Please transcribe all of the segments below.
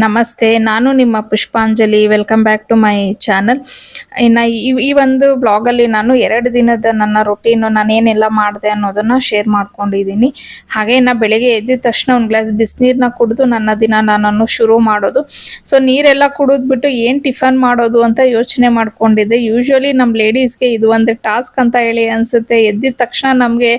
ನಮಸ್ತೆ. ನಾನು ನಿಮ್ಮ ಪುಷ್ಪಾಂಜಲಿ. Welcome back to my channel. ಇನ್ನು ಈ ಒಂದು ಬ್ಲಾಗಲ್ಲಿ ನಾನು 2 ದಿನದ ನನ್ನ ರೊಟೀನು ನಾನೇನೆಲ್ಲ ಮಾಡಿದೆ ಅನ್ನೋದನ್ನು ಶೇರ್ ಮಾಡ್ಕೊಂಡಿದ್ದೀನಿ. ಹಾಗೆ ಇನ್ನು ಬೆಳಗ್ಗೆ ಎದ್ದಿದ ತಕ್ಷಣ ಒಂದು ಗ್ಲಾಸ್ ಬಿಸಿನೀರನ್ನ ಕುಡಿದು ನನ್ನ ದಿನ ನಾನು ಶುರು ಮಾಡೋದು. ಸೊ ನೀರೆಲ್ಲ ಕುಡಿದ್ಬಿಟ್ಟು ಏನು ಟಿಫನ್ ಮಾಡೋದು ಅಂತ ಯೋಚನೆ ಮಾಡ್ಕೊಂಡಿದ್ದೆ. ಯೂಶ್ವಲಿ ನಮ್ಮ ಲೇಡೀಸ್ಗೆ ಇದು ಒಂದು ಟಾಸ್ಕ್ ಅಂತ ಹೇಳಿ ಅನಿಸುತ್ತೆ. ಎದ್ದಿದ ತಕ್ಷಣ ನಮಗೆ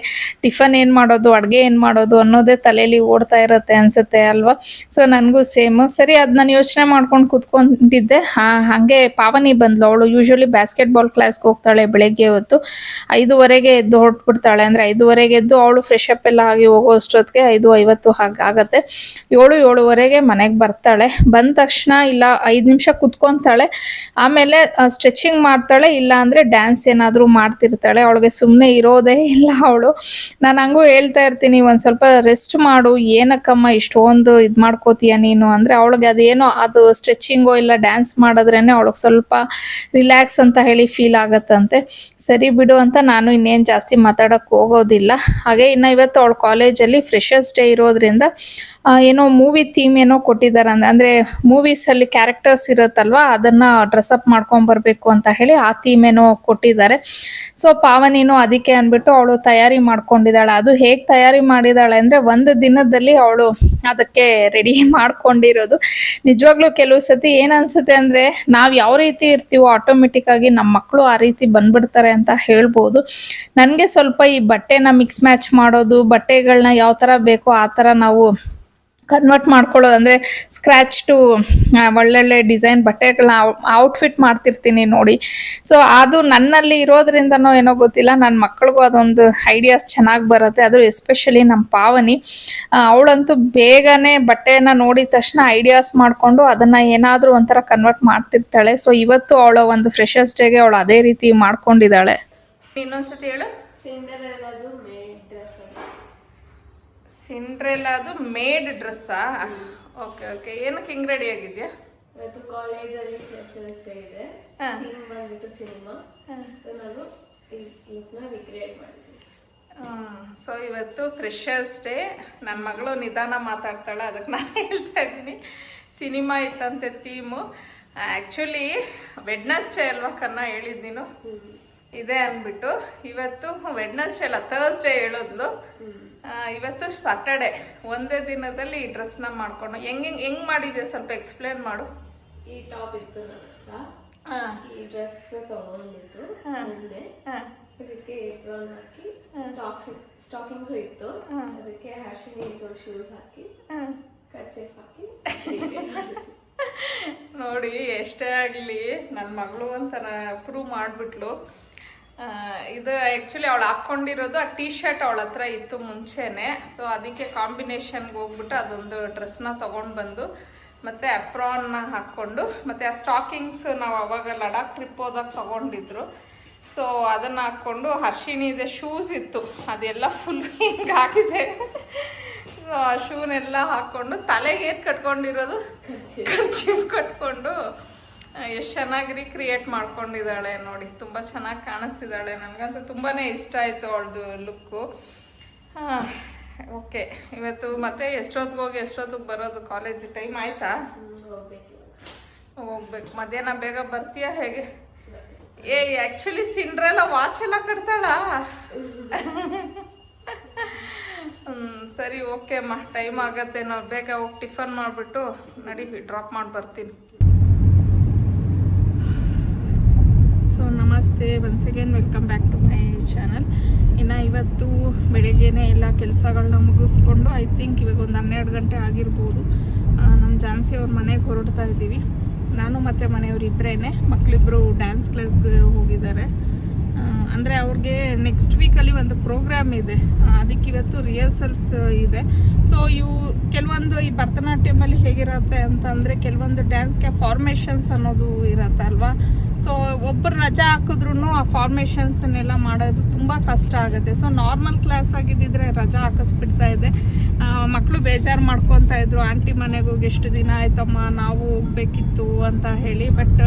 ಟಿಫನ್ ಏನು ಮಾಡೋದು, ಅಡುಗೆ ಏನು ಮಾಡೋದು ಅನ್ನೋದೇ ತಲೆಯಲ್ಲಿ ಓಡ್ತಾ ಇರುತ್ತೆ ಅನಿಸುತ್ತೆ ಅಲ್ವಾ? ಸೊ ನನಗೂ ಸೇಮು. ಸರಿ, ಅದು ನಾನು ಯೋಚನೆ ಮಾಡ್ಕೊಂಡು ಕೂತ್ಕೊಂಡಿದ್ದೆ. ಹಾಗೆ ಪಾವನಿ ಬಂದ್ಲು. ಅವಳು ಯೂಶ್ವಲಿ ಬಾಸ್ಕೆಟ್ಬಾಲ್ ಕ್ಲಾಸ್ಗೆ ಹೋಗ್ತಾಳೆ ಬೆಳಗ್ಗೆ ಹೊತ್ತು. 5:30ಗೆ ಎದ್ದು ಹೊರಟ್ಬಿಡ್ತಾಳೆ. ಅಂದರೆ 5:30ಗೆ ಎದ್ದು ಅವಳು ಫ್ರೆಶ್ ಅಪ್ ಎಲ್ಲ ಆಗಿ ಹೋಗೋ ಅಷ್ಟೊತ್ತಿಗೆ 5:50 ಹಾಗೆ ಆಗುತ್ತೆ. 7:30ಗೆ ಮನೆಗೆ ಬರ್ತಾಳೆ. ಬಂದ ತಕ್ಷಣ ಇಲ್ಲ 5 ನಿಮಿಷ ಕುತ್ಕೊತಾಳೆ. ಆಮೇಲೆ ಸ್ಟ್ರೆಚಿಂಗ್ ಮಾಡ್ತಾಳೆ, ಇಲ್ಲ ಅಂದರೆ ಡ್ಯಾನ್ಸ್ ಏನಾದರೂ ಮಾಡ್ತಿರ್ತಾಳೆ. ಅವಳಿಗೆ ಸುಮ್ಮನೆ ಇರೋದೇ ಇಲ್ಲ ಅವಳು. ನಾನು ಹಂಗೂ ಹೇಳ್ತಾ ಇರ್ತೀನಿ, ಒಂದು ಸ್ವಲ್ಪ ರೆಸ್ಟ್ ಮಾಡು, ಏನಕ್ಕಮ್ಮ ಇಷ್ಟೊಂದು ಇದು ಮಾಡ್ಕೋತೀಯ ನೀನು ಅಂದರೆ ಅವಳಿಗೆ ಅದೇನೋ ಅದು ಸ್ಟ್ರೆಚಿಂಗೋ ಇಲ್ಲ ಡ್ಯಾನ್ಸ್ ಮಾಡಿದ್ರೇ ಅವಳಿಗೆ ಸ್ವಲ್ಪ ರಿಲ್ಯಾಕ್ಸ್ ಅಂತ ಹೇಳಿ ಫೀಲ್ ಆಗುತ್ತಂತೆ. ಸರಿ ಬಿಡು ಅಂತ ನಾನು ಇನ್ನೇನು ಜಾಸ್ತಿ ಮಾತಾಡೋಕ್ಕೆ ಹೋಗೋದಿಲ್ಲ. ಹಾಗೆ ಇನ್ನು ಇವತ್ತು ಅವಳ ಕಾಲೇಜಲ್ಲಿ ಫ್ರೆಷರ್ಸ್ ಡೇ ಇರೋದ್ರಿಂದ ಏನೋ ಮೂವಿ ಥೀಮ್ ಏನೋ ಕೊಟ್ಟಿದ್ದಾರೆ. ಅಂದರೆ ಮೂವೀಸಲ್ಲಿ ಕ್ಯಾರೆಕ್ಟರ್ಸ್ ಇರುತ್ತಲ್ವ, ಅದನ್ನು ಡ್ರೆಸ್ಅಪ್ ಮಾಡ್ಕೊಂಬರ್ಬೇಕು ಅಂತ ಹೇಳಿ ಆ ಥೀಮ್ ಏನೋ ಕೊಟ್ಟಿದ್ದಾರೆ. ಸೊ ಪಾವನಿನೂ ಅದಕ್ಕೆ ಅಂದ್ಬಿಟ್ಟು ಅವಳು ತಯಾರಿ ಮಾಡ್ಕೊಂಡಿದ್ದಾಳೆ. ಅದು ಹೇಗೆ ತಯಾರಿ ಮಾಡಿದ್ದಾಳೆ ಅಂದರೆ ಒಂದು ದಿನದಲ್ಲಿ ಅವಳು ಅದಕ್ಕೆ ರೆಡಿ ಮಾಡ್ಕೊಂಡಿರೋದು. ನಿಜವಾಗ್ಲೂ ಕೆಲವು ಸತಿ ಏನನ್ಸುತ್ತೆ ಅಂದರೆ ನಾವು ಯಾವ ರೀತಿ ಇರ್ತೀವೋ ಆಟೋಮೆಟಿಕ್ಕಾಗಿ ನಮ್ಮ ಮಕ್ಕಳು ಆ ರೀತಿ ಬಂದ್ಬಿಡ್ತಾರೆ ಅಂತ ಹೇಳ್ಬೋದು. ನನಗೆ ಸ್ವಲ್ಪ ಈ ಬಟ್ಟೆನ ಮಿಕ್ಸ್ ಮ್ಯಾಚ್ ಮಾಡೋದು, ಬಟ್ಟೆಗಳನ್ನ ಯಾವ ಥರ ಬೇಕೋ ಆ ಥರ ನಾವು ಕನ್ವರ್ಟ್ ಮಾಡ್ಕೊಳ್ಳೋದು, ಅಂದರೆ ಸ್ಕ್ರ್ಯಾಚ್ ಟು ಒಳ್ಳೊಳ್ಳೆ ಡಿಸೈನ್ ಬಟ್ಟೆಗಳನ್ನ ಔಟ್ಫಿಟ್ ಮಾಡ್ತಿರ್ತೀನಿ ನೋಡಿ. ಸೊ ಅದು ನನ್ನಲ್ಲಿ ಇರೋದ್ರಿಂದನೋ ಏನೋ ಗೊತ್ತಿಲ್ಲ, ನನ್ನ ಮಕ್ಕಳಿಗೂ ಅದೊಂದು ಐಡಿಯಾಸ್ ಚೆನ್ನಾಗಿ ಬರುತ್ತೆ. ಅದು ಎಸ್ಪೆಷಲಿ ನಮ್ಮ ಪಾವನಿ, ಅವಳಂತೂ ಬೇಗನೆ ಬಟ್ಟೆಯನ್ನು ನೋಡಿದ ತಕ್ಷಣ ಐಡಿಯಾಸ್ ಮಾಡಿಕೊಂಡು ಅದನ್ನು ಏನಾದರೂ ಒಂಥರ ಕನ್ವರ್ಟ್ ಮಾಡ್ತಿರ್ತಾಳೆ. ಸೊ ಇವತ್ತು ಅವಳ ಒಂದು ಫ್ರೆಷರ್ಸ್ ಡೇಗೆ ಅವಳು ಅದೇ ರೀತಿ ಮಾಡ್ಕೊಂಡಿದ್ದಾಳೆ. ಇನ್ನೊಂದ್ಸತಿ ಹೇಳು. ಸಿಂಡ್ರೆಲ್ಲಾದು ಮೇಡ್ ಡ್ರೆಸ್ಸಾ? Okay okay. ಏನಕ್ಕೆ ಹಿಂಗೆ ರೆಡಿ ಆಗಿದ್ಯಾ? ಇವತ್ತು ಕಾಲೇಜಲ್ಲಿ ಫ್ರೆಷರ್ಸ್ ಡೇ ಇದೆ. ಥೀಮ್ ಬಂದ್ಬಿಟ್ಟು ಸಿನಿಮಾ. ನಾನು ಇದನ್ನ ರಿಕ್ರಿಯೇಟ್ ಮಾಡಿದ್ದೀನಿ. ಸೊ ಇವತ್ತು ಫ್ರೆಷರ್ಸ್ ಡೇ. ನನ್ನ ಮಗಳು ನಿಧಾನ ಮಾತಾಡ್ತಾಳೆ, ಅದಕ್ಕೆ ನಾನು ಹೇಳ್ತಾ ಇದ್ದೀನಿ. ಸಿನಿಮಾ ಇತ್ತಂತೆ ಥೀಮು. ಆ್ಯಕ್ಚುಲಿ ವೆಡ್ನಸ್ಡೇ ಅಲ್ವಾ ಕನ್ನ ಹೇಳಿದ್ದು ನೀನು ಇದೆ ಅಂದ್ಬಿಟ್ಟು. ಇವತ್ತು ವೆಡ್ನಸ್ಡೇ ಅಲ್ಲ, ಥರ್ಸ್ಡೇ ಹೇಳೋದ್ಲು. ಇವತ್ತು ಸಾಟರ್ಡೆ. ಒಂದೇ ದಿನದಲ್ಲಿ ಈ ಡ್ರೆಸ್ನ ಮಾಡ್ಕೊಂಡು ಹೆಂಗ್ ಮಾಡಿದೆ ಸ್ವಲ್ಪ ಎಕ್ಸ್ಪ್ಲೇನ್ ಮಾಡು. ಈ ಟಾಪ್ ಇತ್ತು ನನ್ನ ಹತ್ರ, ಈ ಡ್ರೆಸ್ ತಗೊಂಡಿದ್ದು ಮುಂದೆ, ಅದಕ್ಕೆ ಏಪ್ರಾನ್ ಹಾಕಿ ಸ್ಟಾಕಿಂಗ್ಸ್ ಇತ್ತು, ಅದಕ್ಕೆ ಹ್ಯಾಶಿನಿ ಶೂಸ್ ಹಾಕಿ ಕರ್ಚೀಫ್ ಹಾಕಿ ನೋಡಿ, ಎಷ್ಟೇ ಆಗಲಿ ನನ್ನ ಮಗಳು ಒಂಥರ ಪ್ರೂವ್ ಮಾಡಿಬಿಟ್ಲು. ಇದು ಆ್ಯಕ್ಚುಲಿ ಅವಳು ಹಾಕ್ಕೊಂಡಿರೋದು ಆ ಟೀ ಶರ್ಟ್ ಅವಳ ಹತ್ರ ಇತ್ತು ಮುಂಚೆನೆ. ಸೊ ಅದಕ್ಕೆ ಕಾಂಬಿನೇಷನ್ಗೆ ಹೋಗ್ಬಿಟ್ಟು ಅದೊಂದು ಡ್ರೆಸ್ನ ತೊಗೊಂಡು ಬಂದು ಮತ್ತು ಅಪ್ರಾನ್ನ ಹಾಕ್ಕೊಂಡು ಮತ್ತು ಆ ಸ್ಟಾಕಿಂಗ್ಸ್ ನಾವು ಅವಾಗ ಲಡಾಖ್ ಟ್ರಿಪ್ ಹೋದಾಗ ತೊಗೊಂಡಿದ್ರು. ಸೊ ಅದನ್ನು ಹಾಕ್ಕೊಂಡು ಹರ್ಷಿಣಿದೆ ಶೂಸ್ ಇತ್ತು, ಅದೆಲ್ಲ ಫುಲ್ ಹಿಂಗಾಗಿದೆ. ಸೊ ಆ ಶೂನೆಲ್ಲ ಹಾಕ್ಕೊಂಡು ತಲೆಗೆ ಏನು ಕಟ್ಕೊಂಡಿರೋದು ಕರ್ಚೀಫ್ ಕಟ್ಕೊಂಡು ಎಷ್ಟು ಚೆನ್ನಾಗಿ ರೀಕ್ರಿಯೇಟ್ ಮಾಡ್ಕೊಂಡಿದ್ದಾಳೆ ನೋಡಿ. ತುಂಬ ಚೆನ್ನಾಗಿ ಕಾಣಿಸ್ತಿದ್ದಾಳೆ. ನನಗಂತೂ ತುಂಬಾ ಇಷ್ಟ ಆಯಿತು ಅವಳದು ಲುಕ್ಕು. ಓಕೆ, ಇವತ್ತು ಮತ್ತೆ ಎಷ್ಟೊತ್ತಿಗೆ ಹೋಗಿ ಎಷ್ಟೊತ್ತಿಗೆ ಬರೋದು? ಕಾಲೇಜ್ ಟೈಮ್ ಆಯಿತಾ? ಹೋಗ್ಬೇಕು. ಮಧ್ಯಾಹ್ನ ಬೇಗ ಬರ್ತೀಯಾ ಹೇಗೆ? ಆ್ಯಕ್ಚುಲಿ ಸಿಂಡ್ರೆಲ್ಲ ವಾಚ್ ಎಲ್ಲ ಕಟ್ತಾಳ. ಸರಿ, ಓಕೆ ಅಮ್ಮ, ಟೈಮ್ ಆಗತ್ತೆ. ನಾವು ಬೇಗ ಹೋಗಿ ಟಿಫನ್ ಮಾಡಿಬಿಟ್ಟು ನಡಿ ಡ್ರಾಪ್ ಮಾಡಿ ಬರ್ತೀನಿ. ಸೊ ನಮಸ್ತೆ, once again welcome back to my channel. ಇನ್ನು ಇವತ್ತು ಬೆಳಿಗ್ಗೆನೇ ಎಲ್ಲ ಕೆಲಸಗಳನ್ನ ಮುಗಿಸ್ಕೊಂಡು ಐ ಥಿಂಕ್ ಇವಾಗ ಒಂದು 12 ಗಂಟೆ ಆಗಿರ್ಬೋದು. ನಮ್ಮ ಜಾನ್ಸಿ ಅವ್ರ ಮನೆಗೆ ಹೊರಡ್ತಾ ಇದ್ದೀವಿ. ನಾನು ಮತ್ತು ಮನೆಯವ್ರು ಇಬ್ಬರೇ. ಮಕ್ಕಳಿಬ್ಬರು ಡ್ಯಾನ್ಸ್ ಕ್ಲಾಸ್ಗೆ ಹೋಗಿದ್ದಾರೆ. ಅಂದರೆ ಅವ್ರಿಗೆ ನೆಕ್ಸ್ಟ್ ವೀಕಲ್ಲಿ ಒಂದು ಪ್ರೋಗ್ರಾಮ್ ಇದೆ, ಅದಕ್ಕೆ ಇವತ್ತು ರಿಹರ್ಸಲ್ಸ್ ಇದೆ. ಸೊ ಇವು ಕೆಲವೊಂದು ಈ ಭರತನಾಟ್ಯಮಲ್ಲಿ ಹೇಗಿರುತ್ತೆ ಅಂತಂದರೆ ಕೆಲವೊಂದು ಡ್ಯಾನ್ಸ್ಗೆ ಫಾರ್ಮೇಷನ್ಸ್ ಅನ್ನೋದು ಇರುತ್ತೆ ಅಲ್ವಾ. ಸೊ ಒಬ್ಬರು ರಜಾ ಹಾಕಿದ್ರೂ ಆ ಫಾರ್ಮೇಷನ್ಸನ್ನೆಲ್ಲ ಮಾಡೋದು ತುಂಬ ಕಷ್ಟ ಆಗುತ್ತೆ. ಸೊ ನಾರ್ಮಲ್ ಕ್ಲಾಸ್ ಆಗಿದ್ದಿದ್ರೆ ರಜಾ ಹಾಕಿಸ್ಬಿಡ್ತಾ ಇದ್ದೆ. ಮಕ್ಕಳು ಬೇಜಾರು ಮಾಡ್ಕೊತಾ ಇದ್ರು, ಆಂಟಿ ಮನೆಗೆ ಹೋಗಿ ಎಷ್ಟು ದಿನ ಆಯ್ತಮ್ಮ ನಾವು ಹೋಗ್ಬೇಕಿತ್ತು ಅಂತ ಹೇಳಿ. ಬಟ್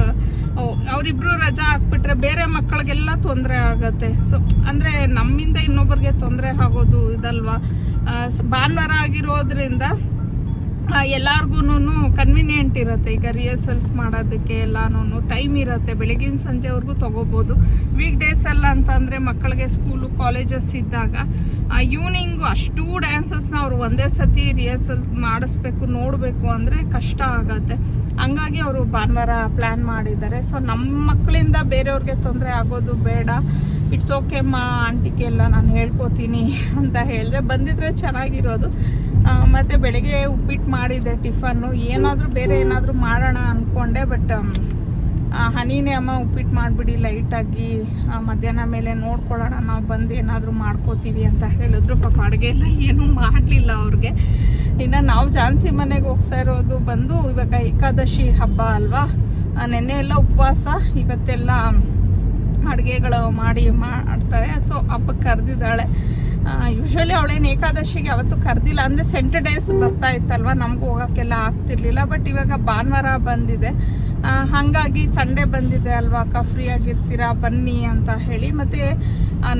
ಅವರಿಬ್ರು ರಜಾ ಹಾಕ್ಬಿಟ್ರೆ ಬೇರೆ ಮಕ್ಕಳಿಗೆಲ್ಲ ತೊಂದರೆ ಆಗುತ್ತೆ. ಸೊ ಅಂದರೆ ನಮ್ಮಿಂದ ಇನ್ನೊಬ್ಬರಿಗೆ ತೊಂದರೆ ಆಗೋದು ಇದಲ್ವಾ. ಭಾನುವಾರ ಆಗಿರೋದ್ರಿಂದ ಎಲ್ಲಾರ್ಗು ಕನ್ವಿನಿಯೆಂಟ್ ಇರುತ್ತೆ. ಈಗ ರಿಹರ್ಸಲ್ಸ್ ಮಾಡೋದಕ್ಕೆ ಎಲ್ಲಾನು ಟೈಮ್ ಇರುತ್ತೆ, ಬೆಳಗಿನ ಸಂಜೆವರೆಗೂ ತೊಗೋಬೋದು. ವೀಕ್ ಡೇಸ್ ಎಲ್ಲ ಅಂತಂದರೆ ಮಕ್ಕಳಿಗೆ ಸ್ಕೂಲು ಕಾಲೇಜಸ್ ಇದ್ದಾಗ ಈವ್ನಿಂಗು ಅಷ್ಟೂ ಡ್ಯಾನ್ಸಸ್ನ ಅವರು ಒಂದೇ ಸತಿ ರಿಹರ್ಸಲ್ ಮಾಡಿಸ್ಬೇಕು, ನೋಡಬೇಕು ಅಂದರೆ ಕಷ್ಟ ಆಗತ್ತೆ. ಹಂಗಾಗಿ ಅವರು ಭಾನುವಾರ ಪ್ಲ್ಯಾನ್ ಮಾಡಿದ್ದಾರೆ. ಸೊ ನಮ್ಮ ಮಕ್ಕಳಿಂದ ಬೇರೆಯವ್ರಿಗೆ ತೊಂದರೆ ಆಗೋದು ಬೇಡ, ಇಟ್ಸ್ ಓಕೆ ಮಾ, ಆಂಟಿಗೆ ಎಲ್ಲ ನಾನು ಹೇಳ್ಕೊತೀನಿ ಅಂತ ಹೇಳಿದೆ. ಬಂದಿದ್ರೆ ಚೆನ್ನಾಗಿರೋದು. ಮತ್ತು ಬೆಳಗ್ಗೆ ಉಪ್ಪಿಟ್ಟು ಮಾಡಿದ್ದೆ ಟಿಫನ್ನು. ಬೇರೆ ಏನಾದರೂ ಮಾಡೋಣ ಅಂದ್ಕೊಂಡೆ, ಬಟ್ ಹನಿನೇ ಅಮ್ಮ ಉಪ್ಪಿಟ್ಟು ಮಾಡಿಬಿಡಿ ಲೈಟಾಗಿ, ಮಧ್ಯಾಹ್ನ ಮೇಲೆ ನೋಡ್ಕೊಳ್ಳೋಣ, ನಾವು ಬಂದು ಏನಾದರೂ ಮಾಡ್ಕೋತೀವಿ ಅಂತ ಹೇಳಿದ್ರು. ಪಾಪ ಅಡುಗೆ ಎಲ್ಲ ಏನೂ ಮಾಡಲಿಲ್ಲ ಅವ್ರಿಗೆ. ಇನ್ನು ನಾವು ಝಾನ್ಸಿ ಮನೆಗೆ ಹೋಗ್ತಾ ಇರೋದು ಬಂದು ಇವಾಗ ಏಕಾದಶಿ ಹಬ್ಬ ಅಲ್ವಾ, ನೆನ್ನೆ ಎಲ್ಲ ಉಪವಾಸ, ಇವತ್ತೆಲ್ಲ ಅಡುಗೆಗಳು ಮಾಡ್ತಾರೆ. ಸೊ ಹಬ್ಬಕ್ಕೆ ಕರೆದಿದ್ದಾಳೆ. ಯೂಶ್ವಲಿ ಅವಳೇನು ಏಕಾದಶಿಗೆ ಅವತ್ತು ಕರೆದಿಲ್ಲ, ಅಂದರೆ ಸೆಂಟರ್ ಡೇಸ್ ಬರ್ತಾ ಇತ್ತಲ್ವ, ನಮಗೂ ಹೋಗೋಕ್ಕೆಲ್ಲ ಆಗ್ತಿರ್ಲಿಲ್ಲ. ಬಟ್ ಇವಾಗ ಭಾನುವಾರ ಬಂದಿದೆ, ಹಾಗಾಗಿ ಸಂಡೇ ಬಂದಿದೆ ಅಲ್ವಾ ಅಕ್ಕ, ಫ್ರೀ ಆಗಿರ್ತೀರಾ ಬನ್ನಿ ಅಂತ ಹೇಳಿ. ಮತ್ತು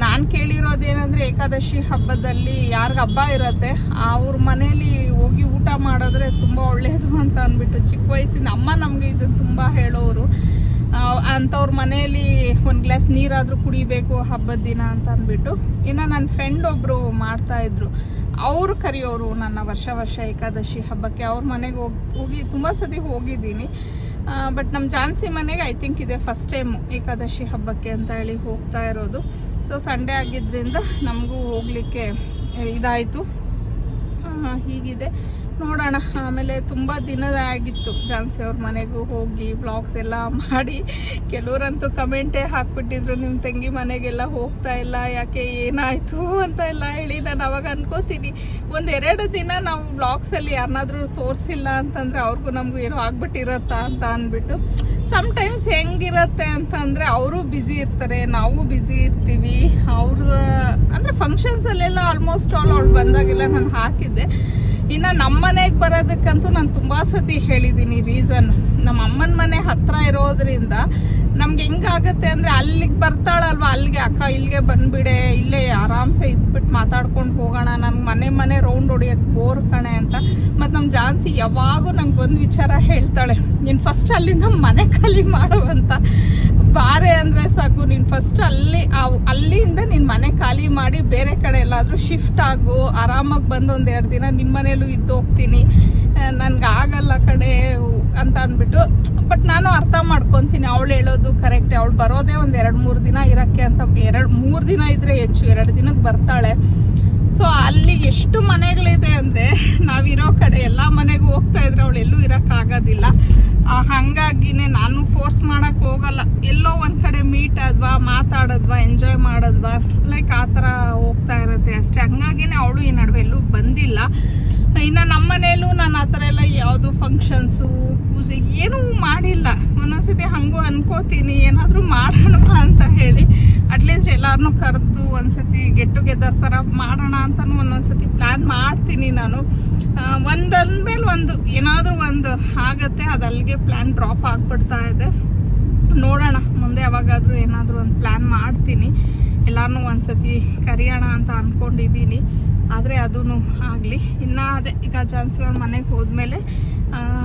ನಾನು ಕೇಳಿರೋದೇನೆಂದರೆ ಏಕಾದಶಿ ಹಬ್ಬದಲ್ಲಿ ಯಾರಿಗೆ ಹಬ್ಬ ಇರುತ್ತೆ ಅವ್ರ ಮನೇಲಿ ಹೋಗಿ ಊಟ ಮಾಡಿದ್ರೆ ತುಂಬ ಒಳ್ಳೆಯದು ಅಂತ ಅಂದ್ಬಿಟ್ಟು, ಚಿಕ್ಕ ವಯಸ್ಸಿನ ಅಮ್ಮ ನಮಗೆ ಇದು ತುಂಬ ಹೇಳೋರು. ಅಂಥವ್ರ ಮನೆಯಲ್ಲಿ ಒಂದು ಗ್ಲಾಸ್ ನೀರಾದರೂ ಕುಡಿಬೇಕು ಹಬ್ಬದ ದಿನ ಅಂತ ಅಂದ್ಬಿಟ್ಟು. ಇನ್ನು ನನ್ನ ಫ್ರೆಂಡ್ ಒಬ್ಬರು ಮಾಡ್ತಾಯಿದ್ರು, ಅವರು ಕರೆಯೋರು ನನ್ನ ವರ್ಷ ಏಕಾದಶಿ ಹಬ್ಬಕ್ಕೆ. ಅವ್ರ ಮನೆಗೆ ಹೋಗಿ ತುಂಬ ಸತಿ ಹೋಗಿದ್ದೀನಿ. ಬಟ್ ನಮ್ಮ ಝಾನ್ಸಿ ಮನೆಗೆ ಐ ಥಿಂಕ್ ಇದೆ ಫಸ್ಟ್ ಟೈಮು ಏಕಾದಶಿ ಹಬ್ಬಕ್ಕೆ ಅಂತ ಹೇಳಿ ಹೋಗ್ತಾ ಇರೋದು. ಸೊ ಸಂಡೇ ಆಗಿದ್ದರಿಂದ ನಮಗೂ ಹೋಗಲಿಕ್ಕೆ ಇದಾಯಿತು. ಹೀಗಿದೆ ನೋಡೋಣ. ಆಮೇಲೆ ತುಂಬ ದಿನದ ಆಗಿತ್ತು ಝಾನ್ಸಿ ಅವ್ರ ಮನೆಗೂ ಹೋಗಿ ವ್ಲಾಗ್ಸ್ ಎಲ್ಲ ಮಾಡಿ. ಕೆಲವರಂತೂ ಕಮೆಂಟೇ ಹಾಕ್ಬಿಟ್ಟಿದ್ರು, ನಿಮ್ಮ ತಂಗಿ ಮನೆಗೆಲ್ಲ ಹೋಗ್ತಾ ಇಲ್ಲ ಯಾಕೆ, ಏನಾಯಿತು ಅಂತ ಎಲ್ಲ ಹೇಳಿ. ನಾನು ಅವಾಗ ಅನ್ಕೋತೀನಿ, 1-2 ದಿನ ನಾವು ವ್ಲಾಗ್ಸಲ್ಲಿ ಯಾರನ್ನಾದ್ರೂ ತೋರಿಸಿಲ್ಲ ಅಂತಂದರೆ ಅವ್ರಿಗೂ ನಮಗೂ ಏನೋ ಆಗ್ಬಿಟ್ಟಿರತ್ತಾ ಅಂತ ಅಂದ್ಬಿಟ್ಟು. ಸಮ್ಟೈಮ್ಸ್ ಹೆಂಗಿರುತ್ತೆ ಅಂತಂದರೆ ಅವರು ಬ್ಯುಸಿ ಇರ್ತಾರೆ, ನಾವು ಬ್ಯುಸಿ ಇರ್ತೀವಿ. ಅವ್ರದ್ದು ಅಂದರೆ ಫಂಕ್ಷನ್ಸಲ್ಲೆಲ್ಲ ಆಲ್ಮೋಸ್ಟ್ ಆಲ್ ಅವ್ಳು ಬಂದಾಗೆಲ್ಲ ನಾನು ಹಾಕಿದ್ದೆ. ಇನ್ನು ನಮ್ಮ ಮನೆಗೆ ಬರೋದಕ್ಕಂತೂ ನಾನು ತುಂಬ ಸತಿ ಹೇಳಿದ್ದೀನಿ ರೀಸನ್. ನಮ್ಮ ಅಮ್ಮನ ಮನೆ ಹತ್ತಿರ ಇರೋದ್ರಿಂದ ನಮ್ಗೆ ಹೆಂಗಾಗತ್ತೆ ಅಂದರೆ, ಅಲ್ಲಿಗೆ ಬರ್ತಾಳಲ್ವ, ಅಲ್ಲಿಗೆ ಅಕ್ಕ ಇಲ್ಲಿಗೆ ಬಂದುಬಿಡೆ, ಇಲ್ಲೇ ಆರಾಮ್ಸೆ ಇದ್ಬಿಟ್ಟು ಮಾತಾಡ್ಕೊಂಡು ಹೋಗೋಣ, ನನಗೆ ಮನೆ ರೌಂಡ್ ಹೊಡಿಯೋಕ್ಕೆ ಬೋರ್ ಕಣೆ ಅಂತ. ಮತ್ತು ನಮ್ಮ ಝಾನ್ಸಿ ಯಾವಾಗೂ ನಂಗೆ ಒಂದು ವಿಚಾರ ಹೇಳ್ತಾಳೆ, ನೀನು ಫಸ್ಟ್ ಅಲ್ಲಿಂದ ಮನೆ ಖಾಲಿ ಮಾಡು ಅಂತ. ಬಾರೆ ಅಂದರೆ ಸಾಕು, ನೀನು ಫಸ್ಟ್ ಅಲ್ಲಿಂದ ನಿನ್ನ ಮನೆ ಖಾಲಿ ಮಾಡಿ ಬೇರೆ ಕಡೆ ಎಲ್ಲಾದರೂ ಶಿಫ್ಟ್ ಆಗು, ಆರಾಮಾಗಿ ಬಂದು 1-2 ದಿನ ನಿಮ್ಮ ಮನೇಲೂ ಇದ್ದು ಹೋಗ್ತೀನಿ, ನನಗಾಗಲ್ಲ ಕಡೆ ಅಂತ ಅಂದ್ಬಿಟ್ಟು. ಬಟ್ ನಾನು ಅರ್ಥ ಮಾಡ್ಕೊತೀನಿ, ಅವಳು ಹೇಳೋದು ಕರೆಕ್ಟೇ. ಅವಳು ಬರೋದೇ 1-2-3 ದಿನ ಇರೋಕ್ಕೆ ಅಂತ, 2-3 ದಿನ ಇದ್ದರೆ ಹೆಚ್ಚು, 2 ದಿನಕ್ಕೆ ಬರ್ತಾಳೆ. ಸೊ ಅಲ್ಲಿ ಎಷ್ಟು ಮನೆಗಳಿದೆ ಅಂದರೆ, ನಾವಿರೋ ಕಡೆ ಎಲ್ಲ ಮನೆಗೂ ಹೋಗ್ತಾ ಇದ್ರೆ ಅವಳು ಎಲ್ಲೂ ಇರೋಕ್ಕಾಗೋದಿಲ್ಲ. ಹಾಗಾಗಿನೇ ನಾನು ಫೋರ್ಸ್ ಮಾಡೋಕ್ಕೆ ಹೋಗಲ್ಲ. ಎಲ್ಲೋ ಒಂದು ಕಡೆ ಮೀಟ್ ಆದ್ವಾ, ಮಾತಾಡೋದ್ವಾ, ಎಂಜಾಯ್ ಮಾಡೋದ್ವಾ, ಲೈಕ್ ಆ ಥರ ಹೋಗ್ತಾ ಇರುತ್ತೆ ಅಷ್ಟೇ. ಹಂಗಾಗಿನೇ ಅವಳು ಈ ನಡುವೆ ಎಲ್ಲೂ ಬಂದಿಲ್ಲ. ಇನ್ನು ನಮ್ಮ ಮನೇಲೂ ನಾನು ಆ ಥರ ಎಲ್ಲ ಯಾವುದು ಫಂಕ್ಷನ್ಸು, ಪೂಜೆ ಏನೂ ಮಾಡಿಲ್ಲ. ಒಂದೊಂದ್ಸತಿ ಹಂಗೂ ಅನ್ಕೋತೀನಿ, ಏನಾದರೂ ಮಾಡೋಣ ಅಂತ ಹೇಳಿ. ಅಟ್ಲೀಸ್ಟ್ ಎಲ್ಲರನ್ನೂ ಕರೆದು ಒಂದ್ಸತಿ ಗೆಟ್ ಟುಗೆದರ್ ಥರ ಮಾಡೋಣ ಅಂತಲೂ ಒಂದೊಂದ್ಸತಿ ಪ್ಲ್ಯಾನ್ ಮಾಡ್ತೀನಿ ನಾನು. ಒಂದಂದ್ಮೇಲೆ ಒಂದು ಏನಾದರೂ ಒಂದು ಆಗತ್ತೆ, ಅದು ಅಲ್ಲಿಗೆ ಪ್ಲ್ಯಾನ್ ಡ್ರಾಪ್ ಆಗಿಬಿಡ್ತಾ ಇದೆ. ನೋಡೋಣ ಮುಂದೆ ಯಾವಾಗಾದರೂ ಏನಾದರೂ ಒಂದು ಪ್ಲ್ಯಾನ್ ಮಾಡ್ತೀನಿ, ಎಲ್ಲರನ್ನೂ ಒಂದ್ಸತಿ ಕರೆಯೋಣ ಅಂತ ಅಂದ್ಕೊಂಡಿದ್ದೀನಿ. ಆದರೆ ಅದೂ ಆಗಲಿ. ಇನ್ನು ಅದೇ ಈಗ ಝಾನ್ಸಿ ಅವ್ರ ಮನೆಗೆ ಹೋದ್ಮೇಲೆ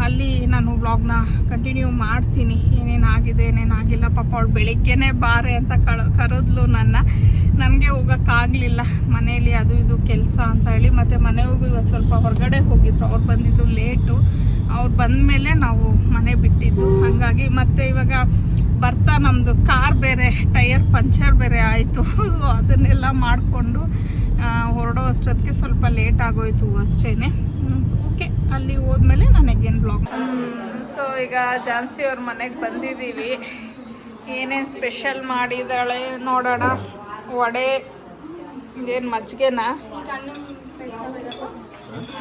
ಅಲ್ಲಿ ನಾನು ವ್ಲಾಗ್ನ ಕಂಟಿನ್ಯೂ ಮಾಡ್ತೀನಿ, ಏನೇನಾಗಿದೆ ಏನೇನಾಗಿಲ್ಲ. ಪಾಪ ಅವಳು ಬೆಳಿಗ್ಗೆನೇ ಬಾರೆ ಅಂತ ಕರೆದ್ಲು ನನಗೆ ಹೋಗೋಕ್ಕಾಗಲಿಲ್ಲ, ಮನೇಲಿ ಅದು ಇದು ಕೆಲಸ ಅಂತ ಹೇಳಿ. ಮತ್ತು ಮನೆಯವ್ರಿಗೂ ಇವತ್ತು ಸ್ವಲ್ಪ ಹೊರಗಡೆ ಹೋಗಿದ್ರು, ಅವ್ರು ಬಂದಿದ್ದು ಲೇಟು. ಅವ್ರು ಬಂದಮೇಲೆ ನಾವು ಮನೆ ಬಿಟ್ಟಿದ್ದು. ಹಾಗಾಗಿ ಮತ್ತು ಇವಾಗ ಬರ್ತಾ ನಮ್ಮದು ಕಾರ್ ಬೇರೆ ಟೈರ್ ಪಂಚರ್ ಬೇರೆ ಆಯಿತು. ಸೊ ಅದನ್ನೆಲ್ಲ ಮಾಡಿಕೊಂಡು ಹೊರಡೋ ಅಷ್ಟೊತ್ತಿಗೆ ಸ್ವಲ್ಪ ಲೇಟ್ ಆಗೋಯ್ತು ಅಷ್ಟೇ. ಓಕೆ, ಅಲ್ಲಿ ಹೋದ್ಮೇಲೆ ನಾನು ಅಗೇನ್ ಬ್ಲಾಗ್. ಸೊ ಈಗ ಝಾನ್ಸಿ ಅವ್ರ ಮನೆಗೆ ಬಂದಿದ್ದೀವಿ. ಏನೇನು ಸ್ಪೆಷಲ್ ಮಾಡಿದ್ದಾಳೆ ನೋಡೋಣ. ವಡೆ, ಇದೇನು ಮಜ್ಜಿಗೆನಾ,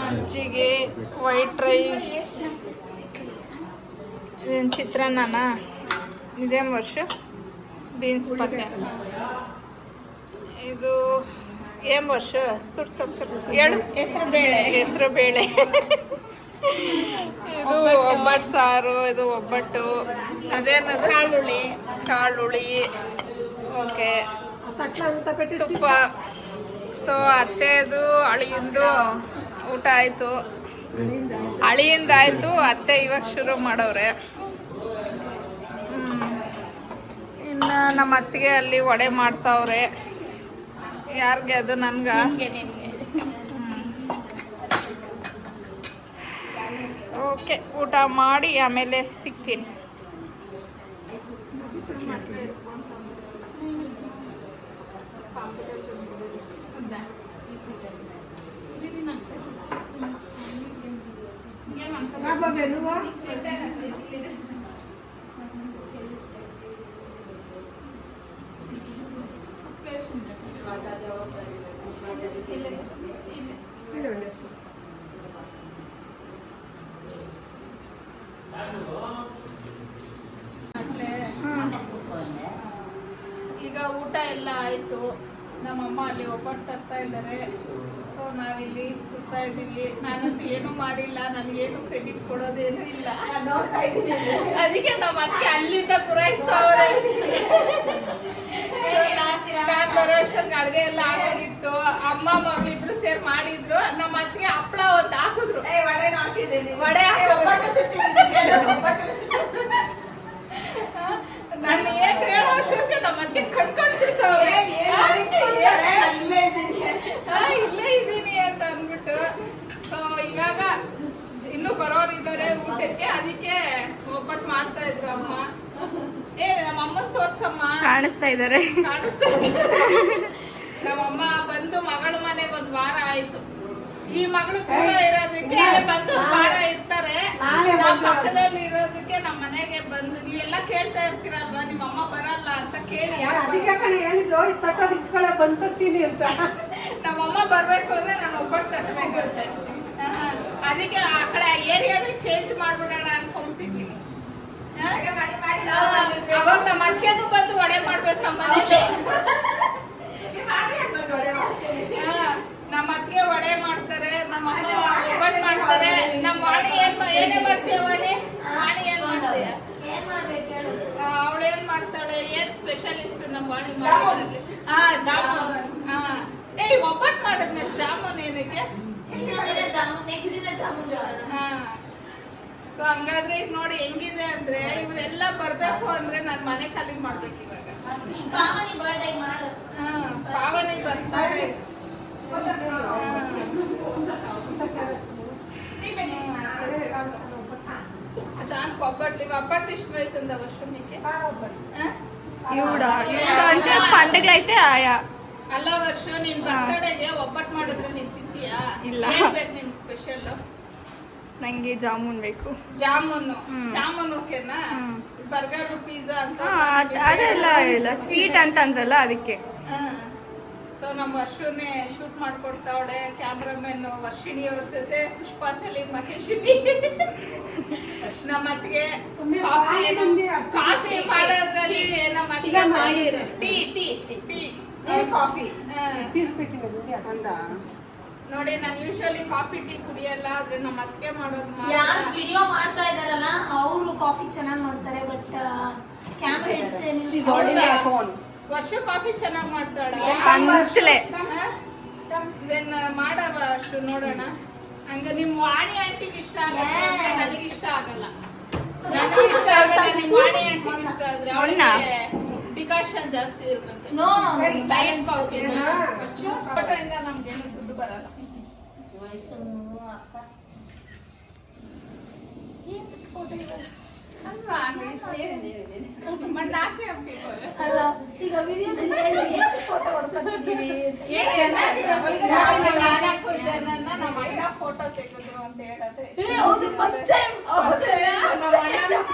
ಮಜ್ಜಿಗೆ, ವೈಟ್ ರೈಸ್, ಇದೇನು ಚಿತ್ರಾನ್ನನಾ, ಇದೇನು ವರ್ಷ ಬೀನ್ಸ್ ಪಲ್ಯ, ಇದು ಏನು ವರ್ಷ ಹೇಳು, ಹೆಸರು ಬೇಳೆ, ಇದು ಒಬ್ಬಟ್ಟು ಸಾರು, ಇದು ಒಬ್ಬಟ್ಟು, ಅದೇನದು ಕಾಳುಳಿ, ಓಕೆ, ತುಪ್ಪ. ಸೊ ಅತ್ತೆದು ಅಳಿಯಿಂದು ಊಟ ಆಯಿತು. ಅಳಿಯಿಂದ ಆಯ್ತು, ಅತ್ತೆ ಇವಾಗ ಶುರು ಮಾಡವ್ರೆ. ಇನ್ನು ನಮ್ಮ ಅತ್ತಿಗೆ ಅಲ್ಲಿ ವಡೆ ಮಾಡ್ತಾವ್ರೆ. ಯಾರಿಗೆ ಅದು? ನನ್ಗ. ಓಕೆ, ಊಟ ಮಾಡಿ ಆಮೇಲೆ ಸಿಗ್ತೀನಿ. ಈಗ ಊಟ ಎಲ್ಲ ಆಯ್ತು. ನಮ್ಮಮ್ಮ ಅಲ್ಲಿ ಒಬ್ಬಟ್ಟು ತರ್ತಾ ಇದ್ದಾರೆ. ಸೊ ನಾವಿಲ್ಲಿ ಸುತ್ತಾ ಇದ್ದೀವಿ. ನಾನಂತೂ ಏನು ಮಾಡಿಲ್ಲ, ನನ್ಗೇನು ಕ್ರೆಡಿಟ್ ಕೊಡೋದೇನು ಇಲ್ಲ. ಅದಕ್ಕೆ ನಮ್ಮ ಅತ್ತೆ ಅಲ್ಲಿಂದ ಪೂರೈಸ್ತಾವ್ರೆ. ನಾನ್ ಬರೋ ಅಷ್ಟೊಂದು ಅಡ್ಗೆ ಎಲ್ಲ ಆಗೋಗಿತ್ತು. ಅಮ್ಮ ಮಮ್ಮಿ ಇಬ್ರು ಸೇರ್ ಮಾಡಿದ್ರು. ನಮ್ಮ ಅತ್ತಿಗೆ ಹಪ್ಳ ಒಂದು ಹಾಕಿದ್ರು. ವಡೆ ನಾನು ಏನ್ ಹೇಳೋ ಅಷ್ಟೊತ್ತಿಗೆ ನಮ್ಮ ಅತ್ತೆ ಕಟ್ಕೊಂಡ್ ಬಿಡ್ತಾವೆ. ಇಲ್ಲೇ ಇದ್ದೀನಿ ಅಂತ ಅಂದ್ಬಿಟ್ಟು. ಸೊ ಇವಾಗ ಇನ್ನು ಬರೋರಿದ್ದಾರೆ ಊಟಕ್ಕೆ. ಅದಕ್ಕೆ ಒಬ್ಬಟ್ಟು ಮಾಡ್ತಾ ಇದ್ರು ಅಮ್ಮ. ನಮ್ಮ ಅಮ್ಮನ್ ತೋರ್ಸಮ್ಮ. ಕಾಣಿಸ್ತಾ ಇದ್ದಾರೆ. ನಮ್ಮಮ್ಮ ಬಂದು ಮಗಳ ಮನೆಗೆ ಒಂದ್ ವಾರ ಆಯ್ತು. ಈ ಮಗಳು ಕೂಡ ಇರೋದಕ್ಕೆ ಬಂದು ವಾರ ಇರ್ತಾರೆ. ಪಕ್ಕದಲ್ಲಿ ಇರೋದಕ್ಕೆ ನಮ್ಮ ಮನೆಗೆ ಬಂದು ನೀವೆಲ್ಲ ಕೇಳ್ತಾ ಇರ್ತೀರಲ್ವಾ, ನಿಮ್ಮ ಅಮ್ಮ ಬರಲ್ಲ ಅಂತ ಕೇಳಿ ಬಂದ್ಕೊಡ್ತೀನಿ ಅಂತ. ನಮ್ಮಮ್ಮ ಬರ್ಬೇಕು ಅಂದ್ರೆ ನಾನು ಒಬ್ಬಟ್ಟು ತಟ್ಟಬೇಕಂತೆ. ಅದಕ್ಕೆ ಆ ಕಡೆ ಏರಿಯಾನ ಚೇಂಜ್ ಮಾಡ್ಬಿಡೋಣ ಅನ್ಕೊಂಡ್ತಿದ್ದೀನಿ. ಅವಾಗ ನಮ್ಮ ಅತ್ತೆನೂ ಬಂದು ವಡೆ ಮಾಡ್ಬೇಕು ನಮ್ಮ ಮನೇಲಿ. ನಮ್ಮ ಅತ್ತಿಗೆ ವಡೆ ಮಾಡ್ತಾರೆ, ನಮ್ಮ ಅಮ್ಮ ಒಬ್ಬಟ್ಟು ಮಾಡ್ತಾರೆ. ನಮ್ಮ ವಾಣಿ ಏನೇ ಮಾಡ್ತೀಯ? ವಾಣಿ ಏನ್ ಮಾಡ್ತೀಯ? ಅವಳೇನ್ ಮಾಡ್ತಾಳೆ? ಏನ್ ಸ್ಪೆಷಲಿಸ್ಟ್ ನಮ್ಮ ವಾಣಿ ಮಾಡೋದ್ರಲ್ಲಿ? ಜಾಮೂನ್. ಒಬ್ಬಟ್ಟು ಮಾಡಿದ್ಮೇಲೆ ಜಾಮೂನ್ ಏನಕ್ಕೆ? ಸೊ ಹಂಗಾದ್ರೆ ಈಗ ನೋಡಿ ಹೆಂಗಿದೆ ಅಂದ್ರೆ, ಇವರೆಲ್ಲ ಬರ್ಬೇಕು ಅಂದ್ರೆ ನಾನ್ ಮನೆ ಖಾಲಿ ಮಾಡ್ಬೇಕು ಇವಾಗ. ಪಾವನಿ ಬರ್ತಾರೆ. దానికి ఒబ్బట్లు ఇష్టమవుతుందా వర్షంకి? అంటే పండుగలు అయితే ఆయా ಅಲ್ಲ ವರ್ಷ ನಿನ್ ಬರ್ತಡೆಗೆ ಒಬ್ಬಟ್ಟು ಮಾಡಿದ್ರೆ ನೀನ್ ತಿಂತೀಯಾ? ಇಲ್ಲ. ನಿನ್ ಸ್ಪೆಷಲ್ ನಂಗೆ ಜಾಮೂನ್ ಬೇಕು. ಜಾಮೂನ್ ಓಕೆನಾ? ಬರ್ಗರ್ ಪಿಜ್ಜಾ ಅಂತ ಅದೆಲ್ಲ ಇಲ್ಲ, ಸ್ವೀಟ್ ಅಂತ ಅಂದ್ರಲ್ಲ ಅದಕ್ಕೆ. ಸೊ ನಮ್ಮ ವರ್ಷನೇ ಶೂಟ್ ಮಾಡ್ಕೊಡ್ತಾವಳೆ. ಕ್ಯಾಮ್ರಾಮನ್ ವರ್ಷಿಣಿ ಅವ್ರ ಜೊತೆ ಪುಷ್ಪಾಂಜಲಿ ಮಹೇಶಿನಿ. ನಮ್ಮ ಅತ್ತಿಗೆ ಕಾಫಿ ಮಾಡೋದ್ರಲ್ಲಿ ನಮ್ಮ ಅತ್ತಿಗೆ ಟೀ ಕಾಫಿ ನೋಡಿ. ನಾನು ಯೂಶುವಲಿ ಕಾಫಿ ಟೀ ಕುಡಿಯಲ್ಲ, ಆದ್ರೆ ನಮ್ಮ ಅತ್ತಿಗೆ ಮಾಡೋದು. ಯಾರು ವಿಡಿಯೋ ಮಾಡ್ತಾ ಇದಾರಲ್ಲ ಅವರು ಕಾಫಿ ಚೆನ್ನಾಗಿ ಮಾಡ್ತಾರೆ. ಬಟ್ ಕ್ಯಾಮ್ರಾ ವರ್ಷ ಕಾಫಿ ಚೆನ್ನಾಗಿ ಮಾಡ್ತಾಳೆ. ಮಾಡವ ಅಷ್ಟು ನೋಡೋಣ. ಹಂಗ ನಿಮ್ ವಾಣಿ ಆಂಟಿಗೆ ಇಷ್ಟ ಆಗಲ್ಲ, ನನಗೆ ಇಷ್ಟ ಆಗಲ್ಲ. ನನಗೆ ಇಷ್ಟ ಆಗಲ್ಲ, ನಿಮ್ ವಾಣಿ ಆಂಟಿಗೆ ಇಷ್ಟ ಆದ್ರೆ ಅವಳಿಗೆ ಡಿಕಾಷನ್ ಜಾಸ್ತಿ ಇರುತ್ತೆ. ಲೈಟ್ ಕಾಫಿ ಫೋಟೋ ಇಂದ ನಮ್ಗೇನು ದುಡ್ಡು ಬರಲ್ಲ. ಅಲ್ಲ ಈಗ ವಿಡಿಯೋದಲ್ಲಿ ಫೋಟೋ ಹೊಡ್ಕೊತಿದ್ದೀವಿ. ನಮ್ಮ ಅಣ್ಣ ಫೋಟೋ ತೆಗೆದ್ರು ಅಂತ ಹೇಳಿದ್ರೆ ಫಸ್ಟ್ ಟೈಮ್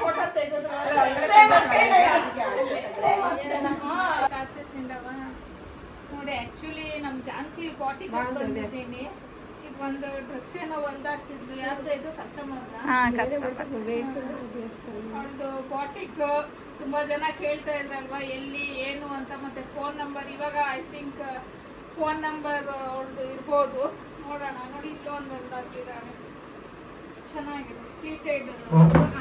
ಫೋಟೋ ತೆಗೆದ್ರು. ನೋಡಿ ಆಕ್ಚುಲಿ ನಮ್ ಜಾನ್ಸಿ ಬಾಟಿ ಬಂದಿದ್ದೀನಿ. ಈಗ ಒಂದು ಡ್ರೆಸ್ ಏನೋ ಹೊಲ್ದಾಕಿದ್ಲು. ಯಾರ್ದು ಇದು? ಕಸ್ಟಮರ್. ಅವ್ಳದು ಬಾಟಿಕ್ ತುಂಬಾ ಜನ ಕೇಳ್ತಾ ಇದ್ರಲ್ವಾ ಎಲ್ಲಿ ಏನು ಅಂತ. ಮತ್ತೆ ಫೋನ್ ನಂಬರ್, ಇವಾಗ ಐ ಥಿಂಕ್ ಫೋನ್ ನಂಬರ್ ಅವ್ಳದು ಇರ್ಬೋದು. ನೋಡೋಣ. ನೋಡಿ ಇಲ್ಲೊಂದು ಹೊಲ್ದಾಕಿದ್ದಾಳೆ, ಚೆನ್ನಾಗಿದೆ. ಪ್ರೀಪೇಯ್ಡ್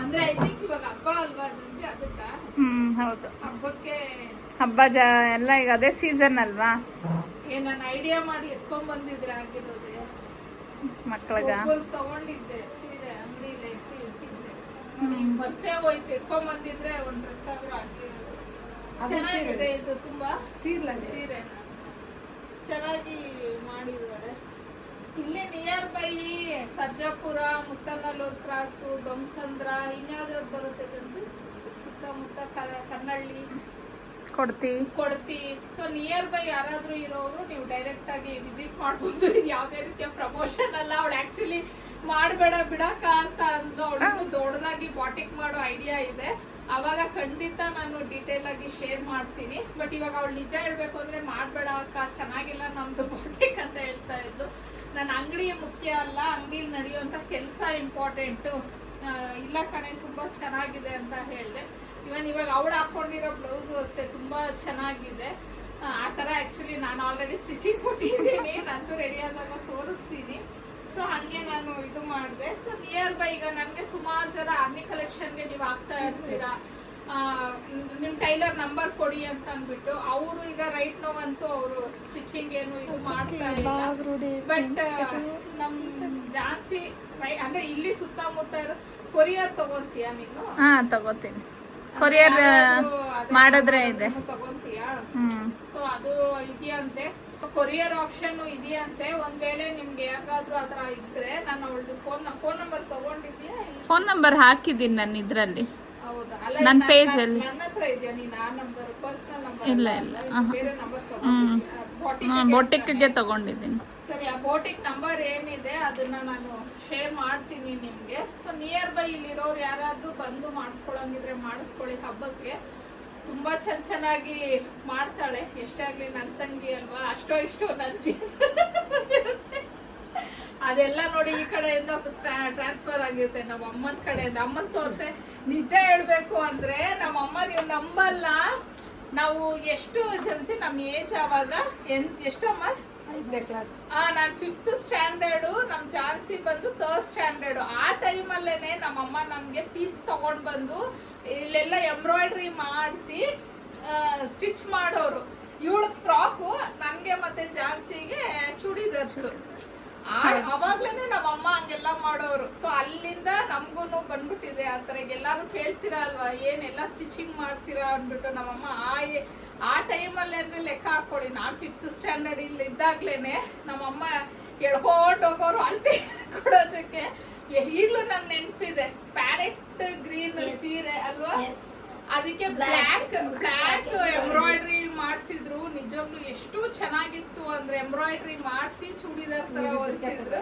ಅಂದ್ರೆ ಐ ಥಿಂಕ್ ಇವಾಗ ಹಬ್ಬ ಅಲ್ವಾ ಜಾನ್ಸಿ, ಅದಕ್ಕ. ಹೌದು, ಹಬ್ಬಕ್ಕೆ ಹಬ್ಬ ಎಲ್ಲ ಈಗ ಅದೇ ಸೀಸನ್ ಅಲ್ವಾ. ನಾನು ಐಡಿಯಾ ಮಾಡಿ ಎತ್ಕೊಂಡ್ ಬಂದಿದ್ರೆ ಆಗಿರೋದೆ. ಮಕ್ಳಿಗ ತಗೊಂಡಿದ್ದೆ ಸೀರೆ ಅಂಗಡಿಲಿ ಇಟ್ಟಿದ್ದೆ ನೋಡಿ ಮತ್ತೆ ಹೋಯ್ತು ಎತ್ಕೊಂಡ್ಬಂದಿದ್ರೆ ಒಂದು ಡ್ರೆಸ್ ಆದ್ರೂ ಆಗಿರೋದು. ಚೆನ್ನಾಗಿದೆ ಇದು ತುಂಬಾ ಸೀರೆ ಚೆನ್ನಾಗಿ ಮಾಡಿದ್ದಾರೆ. ಇಲ್ಲಿ ನಿಯರ್ ಬೈ ಸರ್ಜಾಪುರ, ಮುತ್ತನಲ್ಲೂರು ಕ್ರಾಸು, ಗಂಸಂದ್ರ, ಇನ್ಯಾವ್ದಾವ್ದು ಬರುತ್ತೆ ಜನ್ಸಿ ಸುತ್ತಮುತ್ತ ಕನ್ನಳ್ಳಿ, ಕೊಡ್ತಿ. ಸೊ ನಿಯರ್ ಬೈ ಯಾರಾದ್ರೂ ಇರೋರು ನೀವು ಡೈರೆಕ್ಟ್ ಆಗಿ ವಿಸಿಟ್ ಮಾಡ್ಬೋದು. ಇದು ಯಾವುದೇ ರೀತಿಯ ಪ್ರಮೋಷನ್ ಅಲ್ಲ. ಅವಳು ಆಕ್ಚುಲಿ ಮಾಡಬೇಡ ಬಿಡಕ ಅಂತ ಅಂದ್ಲು. ಅವಳು ದೊಡ್ಡದಾಗಿ ಬಾಟಿಕ್ ಮಾಡೋ ಐಡಿಯಾ ಇದೆ. ಅವಾಗ ಖಂಡಿತ ನಾನು ಡೀಟೇಲ್ ಆಗಿ ಶೇರ್ ಮಾಡ್ತೀನಿ. ಬಟ್ ಇವಾಗ ಅವಳು ನಿಜ ಹೇಳ್ಬೇಕು ಅಂದ್ರೆ ಮಾಡಬೇಡ ಅಕ್ಕ, ಚೆನ್ನಾಗಿಲ್ಲ ನಮ್ದು ಬಾಟಿಕ್ ಅಂತ ಹೇಳ್ತಾ ಇದ್ಲು. ನನ್ನ ಅಂಗಡಿ ಮುಖ್ಯ ಅಲ್ಲ, ಅಂಗಡಿಲಿ ನಡೆಯುವಂತ ಕೆಲಸ ಇಂಪಾರ್ಟೆಂಟು. ಇಲ್ಲ ಕಣೆ ತುಂಬಾ ಚೆನ್ನಾಗಿದೆ ಅಂತ ಹೇಳಿದೆ. ಇವಾಗ ಅವಳು ಹಾಕೊಂಡಿರೋ ಬ್ಲೌಸು ಅಷ್ಟೇ ತುಂಬಾ ಚೆನ್ನಾಗಿದೆ. ಆ ತರ ಆಕ್ಚುಲಿ ನಾನು ಆಲ್ರೆಡಿ ಸ್ಟಿಚಿಂಗ್ ಕೊಟ್ಟಿದ್ದೀನಿ, ನಂದು ರೆಡಿ ಆದಾಗ ತೋರಿಸ್ತೀನಿ. ಸೊ ಹಂಗೆ ನಾನು ಇದು ಮಾಡಿದೆ. ಸೊ ನಿಯರ್ ಬೈ ಈಗ ನನಗೆ ಸುಮಾರು ಜನ ಆರ್ನಿ ಕಲೆಕ್ಷನ್ಗೆ ನೀವು ಆಗ್ತಾ ಇರ್ತೀರಾ, ನಿಮ್ ಟೈಲರ್ ನಂಬರ್ ಕೊಡಿ ಅಂತ ಅಂದ್ಬಿಟ್ಟು. ಅವರು ಈಗ ರೈಟ್ ನೋ ಅಂತೂ ಅವರು ಸ್ಟಿಚಿಂಗ್ ಏನು ಇದು ಮಾಡ್ತಾ ಇಲ್ಲ. ಬಟ್ ನಮ್ ಜಾಸ್ತಿ ಅಂದ್ರೆ ಇಲ್ಲಿ ಸುತ್ತಮುತ್ತ ಕೊರಿಯರ್ ತಗೊಂತೀಯಾ ನೀನು? ತಗೋತೀನಿ. ಕೊರಿಯರ್ ಮಾಡಿದ್ರೆ ಇದೆ ತಗೊಂತೀಯಾ? ಸೊ ಅದು ಇದೆಯಂತೆ, ಕೊರಿಯರ್ ಆಪ್ಷನ್ ಇದೆಯಂತೆ. ಒಂದ್ ವೇಳೆ ನಿಮ್ಗೆ ಯಾಕಾದ್ರೂ ಆತರ ಇದ್ರೆ ನಾನು ಅವಳದು ಫೋನ್ ನಂಬರ್ ತಗೊಂಡಿದ್ಯಾ? ಫೋನ್ ನಂಬರ್ ಹಾಕಿದ್ದೀನಿ ನಾನು ಇದ್ರಲ್ಲಿ. ಹೌದಾ? ನನ್ನ ಪೇಜ್ ಅಲ್ಲಿ ನನ್ನ ಹತ್ರ ಇದೆಯಾ? ನೀನ್ ಆ ನಂಬರ್ ಪರ್ಸನಲ್ ನಂಬರ್ ಇಲ್ಲ ಬೇರೆ ನಂಬರ್ ತಗೊಂಡಿದ್ಯಾ? ಬೊಟಿಕ್ಗೆ ತಗೊಂಡಿದ್ದೀನಿ. ಸರಿ, ಆ ಬೋಟಿಕ್ ನಂಬರ್ ಏನಿದೆ ಅದನ್ನ ನಾನು ಶೇರ್ ಮಾಡ್ತೀನಿ ನಿಮ್ಗೆ. ಸೊ ನಿಯರ್ ಬೈ ಇಲ್ಲಿರೋರು ಯಾರಾದ್ರೂ ಬಂದು ಮಾಡಿಸ್ಕೊಳಂಗಿದ್ರೆ ಮಾಡಿಸ್ಕೊಳ್ಳಿ. ಹಬ್ಬಕ್ಕೆ ತುಂಬಾ ಚೆನ್ನಾಗಿ ಮಾಡ್ತಾಳೆ. ಎಷ್ಟೇ ಆಗ್ಲಿ ನನ್ ತಂಗಿ ಅಲ್ವಾ, ಅಷ್ಟೋ ಇಷ್ಟೋ ನನ್ ಜೀನ್ಸ್ ಅದೆಲ್ಲ ನೋಡಿ ಈ ಕಡೆಯಿಂದ ಟ್ರಾನ್ಸ್ಫರ್ ಆಗಿರುತ್ತೆ ನಮ್ಮ ಅಮ್ಮನ ಕಡೆಯಿಂದ. ಅಮ್ಮನ್ ತೋರ್ಸೆ. ನಿಜ ಹೇಳ್ಬೇಕು ಅಂದ್ರೆ ನಮ್ಮ ಅಮ್ಮ ನೀವು ನಂಬಲ್ಲ, ನಾವು ಎಷ್ಟು ಜನ್ಸಿ ನಮ್ ಏಜ್ ಆವಾಗ ಎಷ್ಟಮ್ಮ 5ನೇ ಕ್ಲಾಸ್, ನಾನ್ 5th ಸ್ಟ್ಯಾಂಡರ್ಡ್, ನಮ್ ಜಾನ್ಸಿ ಬಂದು 3rd ಸ್ಟ್ಯಾಂಡರ್ಡ್. ಆ ಟೈಮ್ ಅಲ್ಲೇನೆ ನಮ್ಮಮ್ಮ ನಮ್ಗೆ ಪೀಸ್ ತಗೊಂಡ್ ಬಂದು ಇಲ್ಲೆಲ್ಲ ಎಂಬ್ರಾಯ್ಡ್ರಿ ಮಾಡಿಸಿ ಸ್ಟಿಚ್ ಮಾಡೋರು. ಇವಳಗ್ ಫ್ರಾಕು, ನನ್ಗೆ ಮತ್ತೆ ಜಾನ್ಸಿಗೆ ಚೂಡಿದಾರ್ಸ್. ಅವಾಗ್ಲೇನೆ ನಮ್ಮಮ್ಮ ಹಂಗೆಲ್ಲ ಮಾಡೋರು. ಸೊ ಅಲ್ಲಿಂದ ನಮ್ಗೂನು ಬಂದ್ಬಿಟ್ಟಿದೆ ಆ ತರ. ಎಲ್ಲಾರು ಕೇಳ್ತೀರಾ ಅಲ್ವಾ ಏನೆಲ್ಲ ಸ್ಟಿಚಿಂಗ್ ಮಾಡ್ತೀರಾ ಅಂದ್ಬಿಟ್ಟು. ನಮ್ಮಮ್ಮ ಆ ಟೈಮಲ್ಲಿ ಅಂದ್ರೆ ಲೆಕ್ಕ ಹಾಕೊಳ್ಳಿ, ನಾನ್ 5th ಸ್ಟ್ಯಾಂಡರ್ಡ್ ಇಲ್ಲಿ ಇದ್ದಾಗ್ಲೇನೆ ನಮ್ಮಮ್ಮ ಎಳ್ಕೊಂಡ್ ಹೋಗೋರು ಅಳ್ತಿ ಕೊಡೋದಕ್ಕೆ. ಈಗ್ಲೂ ನನ್ ನೆನ್ಪಿದೆ, ಪ್ಯಾರೆಟ್ ಗ್ರೀನ್ ಸೀರೆ ಅಲ್ವಾ, ಅದಕ್ಕೆ ಬ್ಲ್ಯಾಕ್ ಎಂಬ್ರಾಯ್ಡ್ರಿ ಮಾಡ್ಸಿದ್ರು. ನಿಜವಾಗ್ಲೂ ಎಷ್ಟು ಚೆನ್ನಾಗಿತ್ತು ಅಂದ್ರೆ ಎಂಬ್ರಾಯ್ಡ್ರಿ ಮಾಡಿಸಿ ಚೂಡಿದಾರ್ ತರ ಹೊಲಿಸಿದ್ರು.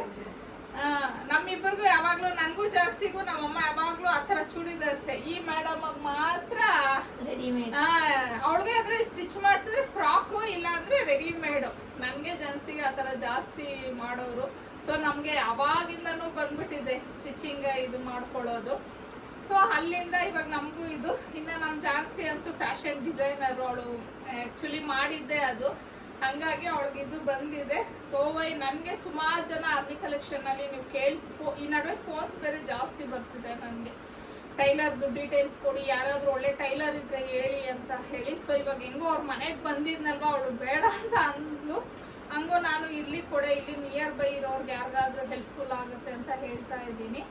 ನಮ್ಮಿಬ್ಬರಿಗೂ ಯಾವಾಗ್ಲೂ, ನನ್ಗೂ ಜಾಸ್ತಿಗೂ ನಮ್ಮಮ್ಮ ಯಾವಾಗ್ಲೂ ಆತರ ಚೂಡಿದಾರ್ಸೆ. ಈ ಮೇಡಮ್ ಮಾತ್ರ ಅವಳಿಗೆ ಅಂದ್ರೆ ಸ್ಟಿಚ್ ಮಾಡಿಸಿದ್ರೆ ಫ್ರಾಕು, ಇಲ್ಲ ಅಂದ್ರೆ ರೆಡಿಮೇಡ್. ನನ್ಗೆ ಜಾನ್ಸಿಗೆ ಆತರ ಜಾಸ್ತಿ ಮಾಡೋರು. ಸೊ ನಮ್ಗೆ ಅವಾಗಿಂದನೂ ಬಂದ್ಬಿಟ್ಟಿದೆ ಸ್ಟಿಚಿಂಗ್ ಇದು ಮಾಡ್ಕೊಳ್ಳೋದು. ಸೊ ಅಲ್ಲಿಂದ ಇವಾಗ ನಮಗೂ ಇದು. ಇನ್ನು ನಮ್ಮ ಜಾನ್ಸಿ ಅಂತೂ ಫ್ಯಾಷನ್ ಡಿಸೈನರ್, ಅವಳು ಆ್ಯಕ್ಚುಲಿ ಮಾಡಿದ್ದೆ ಅದು, ಹಂಗಾಗಿ ಅವಳಿಗೆ ಇದು ಬಂದಿದೆ. ಸೊ ನನಗೆ ಸುಮಾರು ಜನ ಆರ್ನಿ ಕಲೆಕ್ಷನಲ್ಲಿ ನೀವು ಈ ನಡುವೆ ಫೋನ್ಸ್ ಬೇರೆ ಜಾಸ್ತಿ ಬರ್ತಿದೆ ನನಗೆ, ಟೈಲರ್ದು ಡೀಟೇಲ್ಸ್ ಕೊಡಿ, ಯಾರಾದರೂ ಒಳ್ಳೆ ಟೈಲರ್ ಇದ್ರೆ ಹೇಳಿ ಅಂತ ಹೇಳಿ. ಸೊ ಇವಾಗ ಹೆಂಗೋ ಅವ್ರ ಮನೆಗೆ ಬಂದಿದ್ನಲ್ವ, ಅವಳು ಬೇಡ ಅಂತ ಅಂದ್ಲು. ಹಂಗೋ ನಾನು ಇಲ್ಲಿ ಕೊಡೆ, ಇಲ್ಲಿ ನಿಯರ್ ಬೈ ಇರೋರ್ಗೆ ಯಾರಿಗಾದ್ರೂ ಹೆಲ್ಪ್ಫುಲ್ ಆಗುತ್ತೆ ಅಂತ ಹೇಳ್ತಾ ಇದ್ದೀನಿ.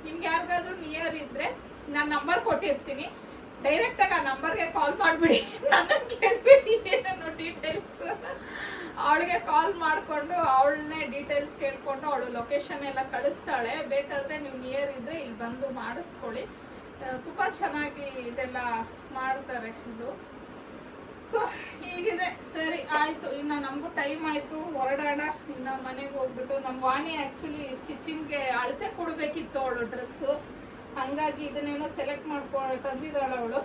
ನಿಮ್ಗೆ ಯಾರಿಗಾದ್ರೂ ನಿಯರ್ ಇದ್ರೆ ನಾನು ನಂಬರ್ ಕೊಟ್ಟಿರ್ತೀನಿ, ಡೈರೆಕ್ಟ್ ಆಗಿ ಆ ನಂಬರ್ಗೆ ಕಾಲ್ ಮಾಡಿಬಿಡಿ. ನನ್ನ ಕೇಳ್ಬಿಡಿ ಏನೋ ಡೀಟೇಲ್ಸ್. ಅವಳಿಗೆ ಕಾಲ್ ಮಾಡಿಕೊಂಡು ಅವಳನ್ನೇ ಡೀಟೇಲ್ಸ್ ಕೇಳ್ಕೊಂಡು ಅವಳು ಲೊಕೇಶನ್ ಎಲ್ಲ ಕಳಿಸ್ತಾಳೆ. ಬೇಕಾದ್ರೆ ನೀವು ನಿಯರ್ ಇದ್ರೆ ಇಲ್ಲಿ ಬಂದು ಮಾಡಿಸ್ಕೊಳ್ಳಿ. ತುಂಬ ಚೆನ್ನಾಗಿ ಇದೆಲ್ಲ ಮಾಡ್ತಾರೆ ಇದು. ಸೊ ಹೀಗಿದೆ. ಸರಿ ಆಯ್ತು, ಇನ್ನು ನಮಗೂ ಟೈಮ್ ಆಯ್ತು, ಹೊರಡೋಣ. ಇನ್ನು ಮನೆಗೆ ಹೋಗ್ಬಿಟ್ಟು ನಮ್ಮ ವಾಣಿ ಆ್ಯಕ್ಚುಲಿ ಸ್ಟಿಚಿಂಗ್ಗೆ ಅಳತೆ ಕೊಡಬೇಕಿತ್ತು ಅವಳು ಡ್ರೆಸ್ಸು, ಹಂಗಾಗಿ ಇದನ್ನೇನೋ ಸೆಲೆಕ್ಟ್ ಮಾಡ್ಕೊಂಡು ತಂದಿದ್ದಾಳೆ ಅವಳು.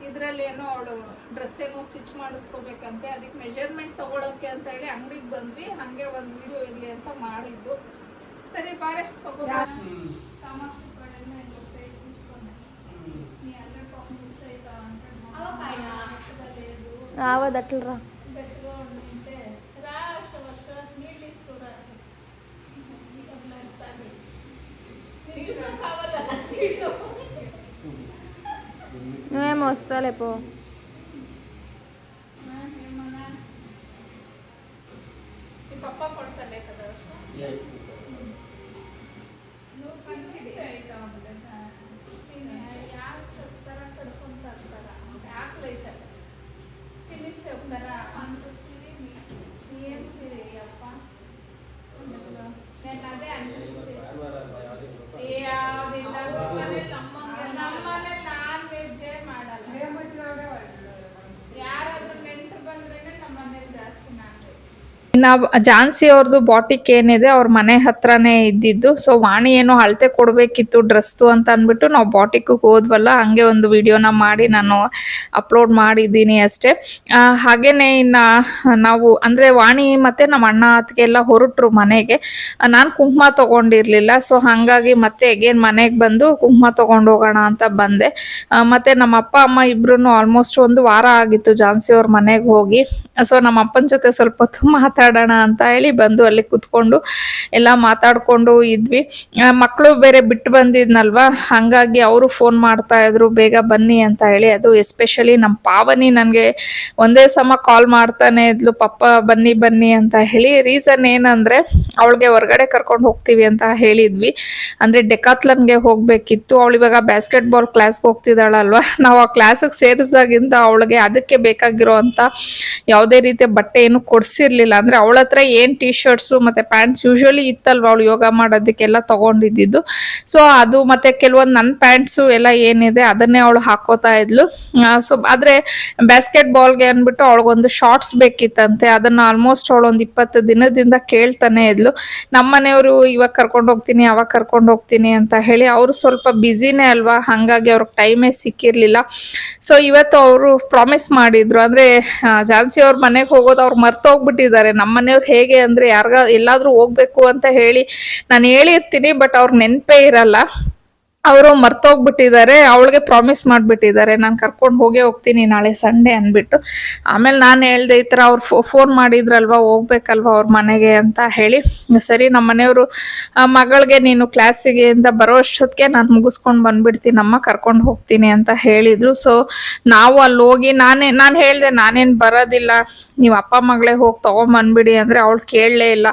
ಇದರಲ್ಲಿ ಏನೋ ಅವಳು ಡ್ರೆಸ್ ಏನೋ ಸ್ಟಿಚ್ ಮಾಡಿಸ್ಕೋಬೇಕಂತೆ, ಅದಕ್ಕೆ ಮೆಜರ್ಮೆಂಟ್ ತೊಗೊಳಕ್ಕೆ ಅಂತ ಹೇಳಿ ಅಂಗಡಿಗೆ ಬಂದ್ವಿ. ಹಾಗೆ ಒಂದು ವಿಡಿಯೋ ಇರಲಿ ಅಂತ ಮಾಡಿದ್ದು. ಸರಿ ಬಾರೆ రావదట్లరా నువ్వేమో వస్తాలే పో. పప్ప కొడతలే కదా. ಇನ್ನು ಝಾನ್ಸಿ ಅವ್ರದ್ದು ಬಾಟಿಕ್ ಏನಿದೆ ಅವ್ರ ಮನೆ ಹತ್ರನೇ ಇದ್ದಿದ್ದು. ಸೊ ವಾಣಿ ಏನೋ ಅಳತೆ ಕೊಡಬೇಕಿತ್ತು ಡ್ರೆಸ್ದು ಅಂತ ಅಂದ್ಬಿಟ್ಟು ನಾವು ಬಾಟಿಕ್ಗೆ ಹೋದ್ವಲ್ಲ, ಹಂಗೆ ಒಂದು ವಿಡಿಯೋನ ಮಾಡಿ ನಾನು ಅಪ್ಲೋಡ್ ಮಾಡಿದ್ದೀನಿ ಅಷ್ಟೇ. ಹಾಗೇನೆ ಇನ್ನು ನಾವು ಅಂದರೆ ವಾಣಿ ಮತ್ತು ನಮ್ಮ ಅಣ್ಣ ಅತ್ತಿಗೆ ಎಲ್ಲ ಹೊರಟರು ಮನೆಗೆ. ನಾನು ಕುಂಕುಮ ತೊಗೊಂಡಿರಲಿಲ್ಲ. ಸೊ ಹಾಗಾಗಿ ಮತ್ತೆ ಅಗೇನ್ ಮನೆಗೆ ಬಂದು ಕುಂಕುಮ ತೊಗೊಂಡು ಹೋಗೋಣ ಅಂತ ಬಂದೆ. ಮತ್ತು ನಮ್ಮ ಅಪ್ಪ ಅಮ್ಮ ಇಬ್ರು ಆಲ್ಮೋಸ್ಟ್ ಒಂದು ವಾರ ಆಗಿತ್ತು ಝಾನ್ಸಿ ಅವ್ರ ಮನೆಗೆ ಹೋಗಿ. ಸೊ ನಮ್ಮ ಅಪ್ಪನ ಜೊತೆ ಸ್ವಲ್ಪ ಹೊತ್ತು ಮಾತಾಡೋಣ ಅಂತ ಹೇಳಿ ಬಂದು ಅಲ್ಲಿ ಕುತ್ಕೊಂಡು ಎಲ್ಲ ಮಾತಾಡ್ಕೊಂಡು ಇದ್ವಿ. ಮಕ್ಕಳು ಬೇರೆ ಬಿಟ್ಟು ಬಂದಿದ್ನಲ್ವಾ, ಹಾಗಾಗಿ ಅವರು ಫೋನ್ ಮಾಡ್ತಾ ಇದ್ರು ಬೇಗ ಬನ್ನಿ ಅಂತ ಹೇಳಿ. ಅದು ಎಸ್ಪೆಷಲಿ ನಮ್ಮ ಪಾವನಿ ನನಗೆ ಒಂದೇ ಸಮ ಕಾಲ್ ಮಾಡ್ತಾನೆ ಇದ್ಲು, ಪಪ್ಪ ಬನ್ನಿ ಬನ್ನಿ ಅಂತ ಹೇಳಿ. ರೀಸನ್ ಏನಂದರೆ ಅವಳಿಗೆ ಹೊರಗಡೆ ಕರ್ಕೊಂಡು ಹೋಗ್ತೀವಿ ಅಂತ ಹೇಳಿದ್ವಿ. ಅಂದರೆ ಡೆಕಾತ್ಲನ್ಗೆ ಹೋಗಬೇಕಿತ್ತು. ಅವಳು ಇವಾಗ ಬಾಸ್ಕೆಟ್ಬಾಲ್ ಕ್ಲಾಸ್ಗೆ ಹೋಗ್ತಿದ್ದಾಳಲ್ವ, ನಾವು ಆ ಕ್ಲಾಸಿಗೆ ಸೇರಿಸಿದಾಗಿಂದ ಅವಳಿಗೆ ಅದಕ್ಕೆ ಬೇಕಾಗಿರೋ ಅಂತ ಯಾವುದೇ ರೀತಿಯ ಬಟ್ಟೆ ಏನು ಕೊಡಿಸಿರ್ಲಿಲ್ಲ. ಅಂದರೆ ಅವಳ ಹತ್ರ ಏನು ಟೀ ಶರ್ಟ್ಸು ಮತ್ತು ಪ್ಯಾಂಟ್ಸ್ ಯೂಶ್ವಲಿ ಇತ್ತಲ್ವ ಅವಳು ಯೋಗ ಮಾಡೋದಕ್ಕೆಲ್ಲ ತೊಗೊಂಡಿದ್ದು. ಸೊ ಅದು ಮತ್ತು ಕೆಲವೊಂದು ನನ್ನ ಪ್ಯಾಂಟ್ಸು ಎಲ್ಲ ಏನಿದೆ ಅದನ್ನೇ ಅವಳು ಹಾಕೋತಾ ಇದ್ಲು. ಸೊ ಆದರೆ ಬಾಸ್ಕೆಟ್ಬಾಲ್ಗೆ ಅಂದ್ಬಿಟ್ಟು ಅವಳಿಗೊಂದು ಶಾರ್ಟ್ಸ್ ಬೇಕಿತ್ತಂತೆ. ಅದನ್ನು ಆಲ್ಮೋಸ್ಟ್ ಅವಳು ಒಂದು 20 ದಿನದಿಂದ ಕೇಳ್ತಾನೆ ಇದ್ಲು. ನಮ್ಮ ಮನೆಯವರು ಇವಾಗ ಕರ್ಕೊಂಡು ಹೋಗ್ತೀನಿ ಅವಾಗ ಕರ್ಕೊಂಡು ಹೋಗ್ತೀನಿ ಅಂತ ಹೇಳಿ. ಅವರು ಸ್ವಲ್ಪ ಬ್ಯುಸಿನೇ ಅಲ್ವಾ, ಹಾಗಾಗಿ ಅವ್ರಿಗೆ ಟೈಮೇ ಸಿಕ್ಕಿರಲಿಲ್ಲ. ಸೊ ಇವತ್ತು ಅವರು ಪ್ರಾಮಿಸ್ ಮಾಡಿದ್ರು, ಅಂದರೆ ಝಾನ್ಸಿ ಅವ್ರ ಮನೆಗೆ ಹೋಗೋದು ಅವ್ರು ಮರ್ತೋಗ್ಬಿಟ್ಟಿದ್ದಾರೆ. ನಮ್ಮ ಮನೆಯವ್ರು ಹೇಗೆ ಅಂದರೆ ಎಲ್ಲಾದ್ರೂ ಹೋಗ್ಬೇಕು ಅಂತ ಹೇಳಿ ನಾನು ಹೇಳಿರ್ತೀನಿ, ಬಟ್ ಅವ್ರಿಗೆ ನೆನಪೇ ಇರಲ್ಲ. ಅವರು ಮರ್ತೋಗ್ಬಿಟ್ಟಿದ್ದಾರೆ. ಅವಳಿಗೆ ಪ್ರಾಮಿಸ್ ಮಾಡಿಬಿಟ್ಟಿದ್ದಾರೆ, ನಾನು ಕರ್ಕೊಂಡು ಹೋಗ್ತೀನಿ ನಾಳೆ ಸಂಡೇ ಅಂದ್ಬಿಟ್ಟು. ಆಮೇಲೆ ನಾನು ಹೇಳ್ದೆ ಈ ಥರ ಅವ್ರು ಫೋನ್ ಮಾಡಿದ್ರಲ್ವ, ಹೋಗ್ಬೇಕಲ್ವ ಅವ್ರ ಮನೆಗೆ ಅಂತ ಹೇಳಿ. ಸರಿ ನಮ್ಮ ಮನೆಯವರು ಮಗಳಿಗೆ ನೀನು ಕ್ಲಾಸಿಗೆ ಇಂದ ಬರೋ ಅಷ್ಟೊತ್ತಿಗೆ ನಾನು ಮುಗಿಸ್ಕೊಂಡು ಬಂದ್ಬಿಡ್ತೀನಮ್ಮ, ಕರ್ಕೊಂಡು ಹೋಗ್ತೀನಿ ಅಂತ ಹೇಳಿದರು. ಸೊ ನಾವು ಅಲ್ಲಿ ಹೋಗಿ ನಾನು ಹೇಳಿದೆ ನಾನೇನು ಬರೋದಿಲ್ಲ, ನೀವು ಅಪ್ಪ ಮಗಳೇ ಹೋಗಿ ತೊಗೊಂಬಂದ್ಬಿಡಿ ಅಂದರೆ ಅವಳು ಕೇಳಲೇ ಇಲ್ಲ.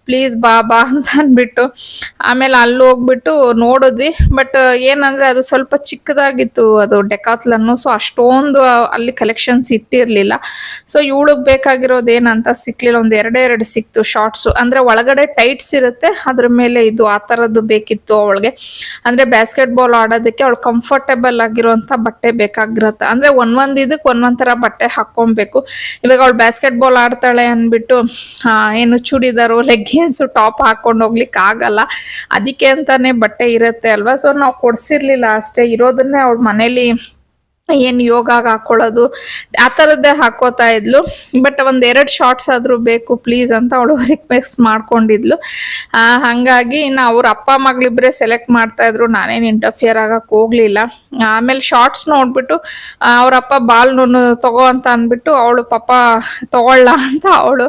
ಪ್ಲೀಸ್ ಬಾ ಅಂತ ಅಂದ್ಬಿಟ್ಟು ಆಮೇಲೆ ಅಲ್ಲಿ ಹೋಗ್ಬಿಟ್ಟು ನೋಡಿದ್ವಿ. ಬಟ್ ಏನಂದರೆ ಅದು ಸ್ವಲ್ಪ ಚಿಕ್ಕದಾಗಿತ್ತು ಅದು ಡೆಕಾತ್ಲನ್ನು. ಸೊ ಅಷ್ಟೊಂದು ಅಲ್ಲಿ ಕಲೆಕ್ಷನ್ಸ್ ಇಟ್ಟಿರಲಿಲ್ಲ. ಸೊ ಇವಳಿಗೆ ಬೇಕಾಗಿರೋದು ಏನಂತ ಸಿಕ್ಕಲಿಲ್ಲ. ಒಂದು ಎರಡೇ ಸಿಕ್ತು ಶಾರ್ಟ್ಸು. ಅಂದರೆ ಒಳಗಡೆ ಟೈಟ್ಸ್ ಇರುತ್ತೆ, ಅದ್ರ ಮೇಲೆ ಇದು ಆ ಥರದ್ದು ಬೇಕಿತ್ತು ಅವಳಿಗೆ. ಅಂದರೆ ಬಾಸ್ಕೆಟ್ಬಾಲ್ ಆಡೋದಕ್ಕೆ ಅವಳು ಕಂಫರ್ಟೇಬಲ್ ಆಗಿರೋಂಥ ಬಟ್ಟೆ ಬೇಕಾಗಿರುತ್ತೆ. ಅಂದರೆ ಒಂದೊಂದು ಇದಕ್ಕೆ ಒಂದೊಂದು ಥರ ಬಟ್ಟೆ ಹಾಕ್ಕೊಬೇಕು. ಇವಾಗ ಅವಳು ಬಾಸ್ಕೆಟ್ಬಾಲ್ ಆಡ್ತಾಳೆ ಅಂದ್ಬಿಟ್ಟು ಏನು ಚೂಡಿದಾರು ಲೆಗ್ಗಿನ್ಸು ಟಾಪ್ ಹಾಕ್ಕೊಂಡು ಹೋಗ್ಲಿಕ್ಕೆ ಆಗಲ್ಲ. ಅದಕ್ಕೆ ಅಂತಾನೆ ಬಟ್ಟೆ ಇರುತ್ತೆ ಅಲ್ವಾ. ಸೊ ನಾವು ಕೊಡಿಸಿರ್ಲಿಲ್ಲ ಅಷ್ಟೇ, ಇರೋದನ್ನೇ ಅವಳ ಮನೇಲಿ ಏನು ಯೋಗಾಗ ಹಾಕೊಳ್ಳೋದು ಆ ಥರದ್ದೇ ಹಾಕೋತಾ ಇದ್ಲು. ಬಟ್ ಒಂದೆರಡು ಶಾರ್ಟ್ಸ್ ಆದರೂ ಬೇಕು ಪ್ಲೀಸ್ ಅಂತ ಅವಳು ರಿಕ್ವೆಸ್ಟ್ ಮಾಡ್ಕೊಂಡಿದ್ಲು. ಹಾಗಾಗಿ ಇನ್ನು ಅವ್ರ ಅಪ್ಪ ಮಗಳಿಬ್ಬರೇ ಸೆಲೆಕ್ಟ್ ಮಾಡ್ತಾಯಿದ್ರು, ನಾನೇನು ಇಂಟರ್ಫಿಯರ್ ಆಗಕ್ಕೆ ಹೋಗಲಿಲ್ಲ. ಆಮೇಲೆ ಶಾರ್ಟ್ಸ್ ನೋಡ್ಬಿಟ್ಟು ಅವರಪ್ಪ ಬಾಲ್ನು ತಗೋ ಅಂತ ಅಂದ್ಬಿಟ್ಟು ಅವಳು ಪಾಪ ತಗೊಳ್ಳ ಅಂತ ಅವಳು.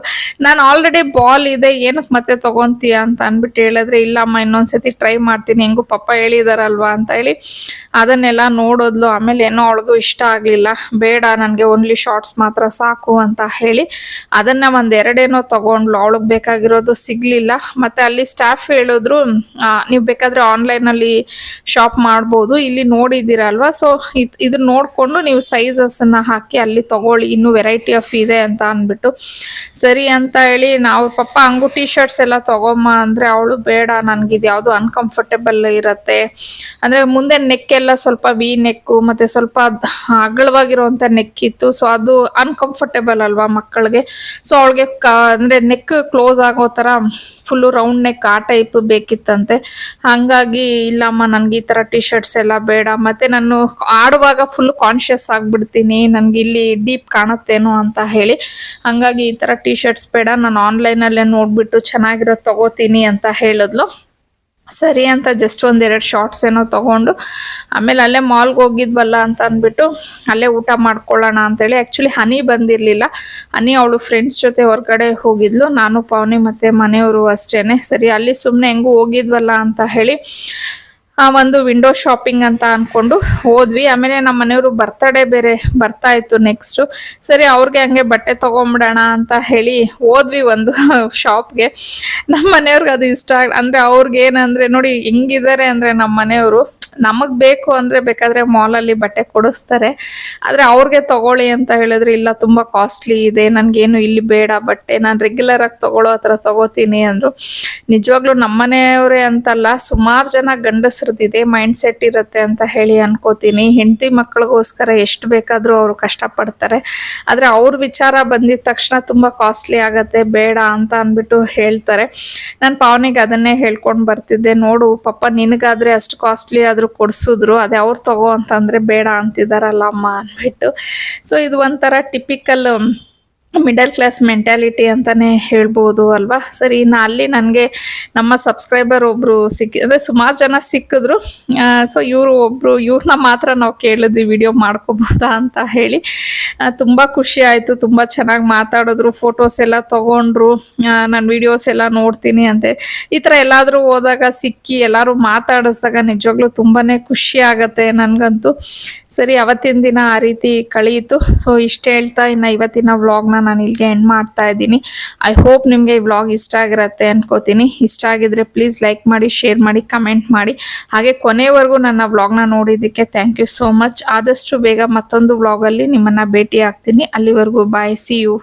ನಾನು ಆಲ್ರೆಡಿ ಬಾಲ್ ಇದೆ ಏನಕ್ಕೆ ಮತ್ತೆ ತೊಗೊತೀಯ ಅಂತ ಅಂದ್ಬಿಟ್ಟು ಹೇಳಿದ್ರೆ, ಇಲ್ಲಮ್ಮ ಇನ್ನೊಂದ್ಸತಿ ಟ್ರೈ ಮಾಡ್ತೀನಿ, ಹೆಂಗೂ ಪಪ್ಪ ಹೇಳಿದಾರಲ್ವಾ ಅಂತ ಹೇಳಿ ಅದನ್ನೆಲ್ಲ ನೋಡೋದ್ಲು. ಆಮೇಲೆ ಏನೋ ಅವಳಿಗೂ ಇಷ್ಟ ಆಗಲಿಲ್ಲ, ಬೇಡ ನನಗೆ ಓನ್ಲಿ ಶಾರ್ಟ್ಸ್ ಮಾತ್ರ ಸಾಕು ಅಂತ ಹೇಳಿ ಅದನ್ನ ಒಂದೆರಡೇನೋ ತಗೊಂಡ್ಲು. ಅವಳಿಗೆ ಬೇಕಾಗಿರೋದು ಸಿಗಲಿಲ್ಲ. ಮತ್ತು ಅಲ್ಲಿ ಸ್ಟಾಫ್ ಹೇಳಿದ್ರು ನೀವು ಬೇಕಾದರೆ ಆನ್ಲೈನಲ್ಲಿ ಶಾಪ್ ಮಾಡ್ಬೋದು, ಇಲ್ಲಿ ನೋಡಿದ್ದೀರಲ್ವ, ಸೊ ಇದನ್ನ ನೋಡಿಕೊಂಡು ನೀವು ಸೈಜಸ್ಸನ್ನು ಹಾಕಿ ಅಲ್ಲಿ ತಗೊಳ್ಳಿ, ಇನ್ನೂ ವೆರೈಟಿ ಆಫ್ ಇದೆ ಅಂತ ಅಂದ್ಬಿಟ್ಟು ಸರಿ ಅಂತ ಹೇಳಿ ನಾವು ಪಪ್ಪ ಹಂಗು ಟೀ ಶರ್ಟ್ಸ್ ಎಲ್ಲ ತಗೊಮ್ಮ ಅಂದರೆ ಅವಳು ಬೇಡ, ನನಗಿದು ಯಾವುದು ಅನ್ಕಂಫರ್ಟೇಬಲ್ ಇರುತ್ತೆ. ಅಂದರೆ ಮುಂದೆ ನೆಕ್ ಎಲ್ಲ ಸ್ವಲ್ಪ ವಿ ನೆಕ್ಕು ಮತ್ತು ಸ್ವಲ್ಪ ಅಗಲವಾಗಿರುವಂಥ ನೆಕ್ ಇತ್ತು. ಸೊ ಅದು ಅನ್ಕಂಫರ್ಟೇಬಲ್ ಅಲ್ವಾ ಮಕ್ಕಳಿಗೆ. ಸೊ ಅವಳಿಗೆ ಅಂದರೆ ನೆಕ್ ಕ್ಲೋಸ್ ಆಗೋ ಥರ ಫುಲ್ಲು ರೌಂಡ್ ನೆಕ್ ಆ ಟೈಪ್ ಬೇಕಿತ್ತಂತೆ. ಹಾಗಾಗಿ ಇಲ್ಲಮ್ಮ ನನಗೆ ಈ ಥರ ಟೀ ಶರ್ಟ್ಸ್ ಎಲ್ಲ ಬೇಡ, ಮತ್ತು ನಾನು ಆಡುವಾಗ ಫುಲ್ ಕಾನ್ಷಿಯಸ್ ಆಗಿಬಿಡ್ತೀನಿ, ನನಗೆ ಇಲ್ಲಿ ಡೀಪ್ ಕಾಣುತ್ತೇನೋ ಅಂತ ಹೇಳಿ. ಹಾಗಾಗಿ ಈ ಥರ ಟೀ ಶರ್ಟ್ಸ್ ಬೇಡ, ನಾನು ಆನ್ಲೈನಲ್ಲೇ ನೋಡಿಬಿಟ್ಟು ಚೆನ್ನಾಗಿರೋದು ತಗೋತೀನಿ ಅಂತ ಹೇಳಿದ್ಲು. ಸರಿ ಅಂತ ಜಸ್ಟ್ ಒಂದೆರಡು ಶಾರ್ಟ್ಸ್ ಏನೋ ತೊಗೊಂಡು ಆಮೇಲೆ ಅಲ್ಲೇ ಮಾಲ್ಗೆ ಹೋಗಿದ್ವಲ್ಲ ಅಂತ ಅಂದ್ಬಿಟ್ಟು ಅಲ್ಲೇ ಊಟ ಮಾಡ್ಕೊಳ್ಳೋಣ ಅಂತೇಳಿ. ಆ್ಯಕ್ಚುಲಿ ಹನಿ ಬಂದಿರಲಿಲ್ಲ, ಹನಿ ಅವಳು ಫ್ರೆಂಡ್ಸ್ ಜೊತೆ ಹೊರಗಡೆ ಹೋಗಿದ್ಲು, ನಾನು ಪಾವನಿ ಮತ್ತು ಮನೆಯವರು ಅಷ್ಟೇ. ಸರಿ ಅಲ್ಲಿ ಸುಮ್ಮನೆ ಹೆಂಗೂ ಹೋಗಿದ್ವಲ್ಲ ಅಂತ ಹೇಳಿ ಒಂದು ವಿಂಡೋ ಶಾಪಿಂಗ್ ಅಂತ ಅಂದ್ಕೊಂಡು ಹೋದ್ವಿ. ಆಮೇಲೆ ನಮ್ಮ ಮನೆಯವರು ಬರ್ತಡೇ ಬೇರೆ ಬರ್ತಾ ಇತ್ತು ನೆಕ್ಸ್ಟು. ಸರಿ ಅವ್ರಿಗೆ ಹಂಗೆ ಬಟ್ಟೆ ತೊಗೊಂಬಿಡೋಣ ಅಂತ ಹೇಳಿ ಹೋದ್ವಿ ಒಂದು ಶಾಪ್ಗೆ. ನಮ್ಮ ಮನೆಯವ್ರಿಗೆ ಅದು ಇಷ್ಟ ಅಂದರೆ ಅವ್ರಿಗೆ ಏನಂದರೆ ನೋಡಿ ಹೆಂಗಿದ್ದಾರೆ ಅಂದರೆ ನಮ್ಮ ಮನೆಯವರು ನಮಗೆ ಬೇಕು ಅಂದರೆ ಬೇಕಾದರೆ ಮಾಲಲ್ಲಿ ಬಟ್ಟೆ ಕೊಡಿಸ್ತಾರೆ. ಆದರೆ ಅವ್ರಿಗೆ ತಗೊಳ್ಳಿ ಅಂತ ಹೇಳಿದ್ರೆ ಇಲ್ಲ ತುಂಬ ಕಾಸ್ಟ್ಲಿ ಇದೆ, ನನಗೇನು ಇಲ್ಲಿ ಬೇಡ ಬಟ್ಟೆ, ನಾನು ರೆಗ್ಯುಲರಾಗಿ ತೊಗೊಳ್ಳೋ ಆ ಥರ ತೊಗೋತೀನಿ ಅಂದರು. ನಿಜವಾಗ್ಲೂ ನಮ್ಮನೆಯವರೇ ಅಂತಲ್ಲ, ಸುಮಾರು ಜನ ಗಂಡಸ್ರದ್ದಿದೆ ಮೈಂಡ್ ಸೆಟ್ ಇರುತ್ತೆ ಅಂತ ಹೇಳಿ ಅನ್ಕೋತೀನಿ. ಹೆಂಡತಿ ಮಕ್ಕಳಿಗೋಸ್ಕರ ಎಷ್ಟು ಬೇಕಾದರೂ ಅವರು ಕಷ್ಟಪಡ್ತಾರೆ. ಆದರೆ ಅವ್ರ ವಿಚಾರ ಬಂದಿದ ತಕ್ಷಣ ತುಂಬ ಕಾಸ್ಟ್ಲಿ ಆಗತ್ತೆ ಬೇಡ ಅಂತ ಅಂದ್ಬಿಟ್ಟು ಹೇಳ್ತಾರೆ. ನಾನು ಪಾವನಿಗೆ ಅದನ್ನೇ ಹೇಳ್ಕೊಂಡು ಬರ್ತಿದ್ದೆ, ನೋಡು ಪಾಪ ನಿನಗಾದರೆ ಅಷ್ಟು ಕಾಸ್ಟ್ಲಿ ಆದರೂ ಕೊಡಿಸಿದ್ರು, ಅದೇ ಅವ್ರು ತಗೋ ಅಂತಂದರೆ ಬೇಡ ಅಂತಿದ್ದಾರಲ್ಲ ಅಮ್ಮ ಅಂದ್ಬಿಟ್ಟು. ಸೊ ಇದು ಒಂಥರ ಟಿಪಿಕಲ್ ಮಿಡಲ್ ಕ್ಲಾಸ್ ಮೆಂಟ್ಯಾಲಿಟಿ ಅಂತಲೇ ಹೇಳ್ಬೋದು ಅಲ್ವಾ. ಸರಿ, ಇನ್ನು ಅಲ್ಲಿ ನನಗೆ ನಮ್ಮ ಸಬ್ಸ್ಕ್ರೈಬರ್ ಒಬ್ಬರು ಅಂದರೆ ಸುಮಾರು ಜನ ಸಿಕ್ಕಿದ್ರು. ಸೊ ಇವ್ರನ್ನ ಮಾತ್ರ ನಾವು ಕೇಳಿದ್ವಿ ವಿಡಿಯೋ ಮಾಡ್ಕೋಬೋದಾ ಅಂತ ಹೇಳಿ. ತುಂಬ ಖುಷಿ ಆಯಿತು, ತುಂಬ ಚೆನ್ನಾಗಿ ಮಾತಾಡಿದ್ರು, ಫೋಟೋಸ್ ಎಲ್ಲ ತೊಗೊಂಡ್ರು, ನಾನು ವೀಡಿಯೋಸ್ ಎಲ್ಲ ನೋಡ್ತೀನಿ ಅಂತೆ. ಈ ಥರ ಎಲ್ಲಾದರೂ ಹೋದಾಗ ಸಿಕ್ಕಿ ಎಲ್ಲರೂ ಮಾತಾಡಿಸ್ದಾಗ ನಿಜವಾಗ್ಲೂ ತುಂಬಾ ಖುಷಿ ಆಗತ್ತೆ ನನಗಂತೂ. ಸರಿ, ಅವತ್ತಿನ ದಿನ ಆ ರೀತಿ ಕಳೆಯಿತು. ಸೊ ಇಷ್ಟು ಹೇಳ್ತಾ ಇನ್ನು ಇವತ್ತಿನ ವ್ಲಾಗ್ನ ನಾನು ಇಲ್ಲಿಗೆ ಎಂಡ್ ಮಾಡ್ತಾ ಇದ್ದೀನಿ. ಐ ಹೋಪ್ ನಿಮಗೆ ಈ ವ್ಲಾಗ್ ಇಷ್ಟ ಆಗಿರತ್ತೆ ಅನ್ಕೋತೀನಿ. ಇಷ್ಟ ಆಗಿದ್ರೆ ಪ್ಲೀಸ್ ಲೈಕ್ ಮಾಡಿ, ಶೇರ್ ಮಾಡಿ, ಕಮೆಂಟ್ ಮಾಡಿ. ಹಾಗೆ ಕೊನೆವರೆಗೂ ನನ್ನ ವ್ಲಾಗ್ನ ನೋಡಿದ್ದಕ್ಕೆ ಥ್ಯಾಂಕ್ ಯು ಸೋ ಮಚ್. ಆದಷ್ಟು ಬೇಗ ಮತ್ತೊಂದು ವ್ಲಾಗಲ್ಲಿ ನಿಮ್ಮನ್ನು ಭೇಟಿ ಆಗ್ತೀನಿ. ಅಲ್ಲಿವರೆಗೂ ಬಾಯ್, ಸಿ ಯು.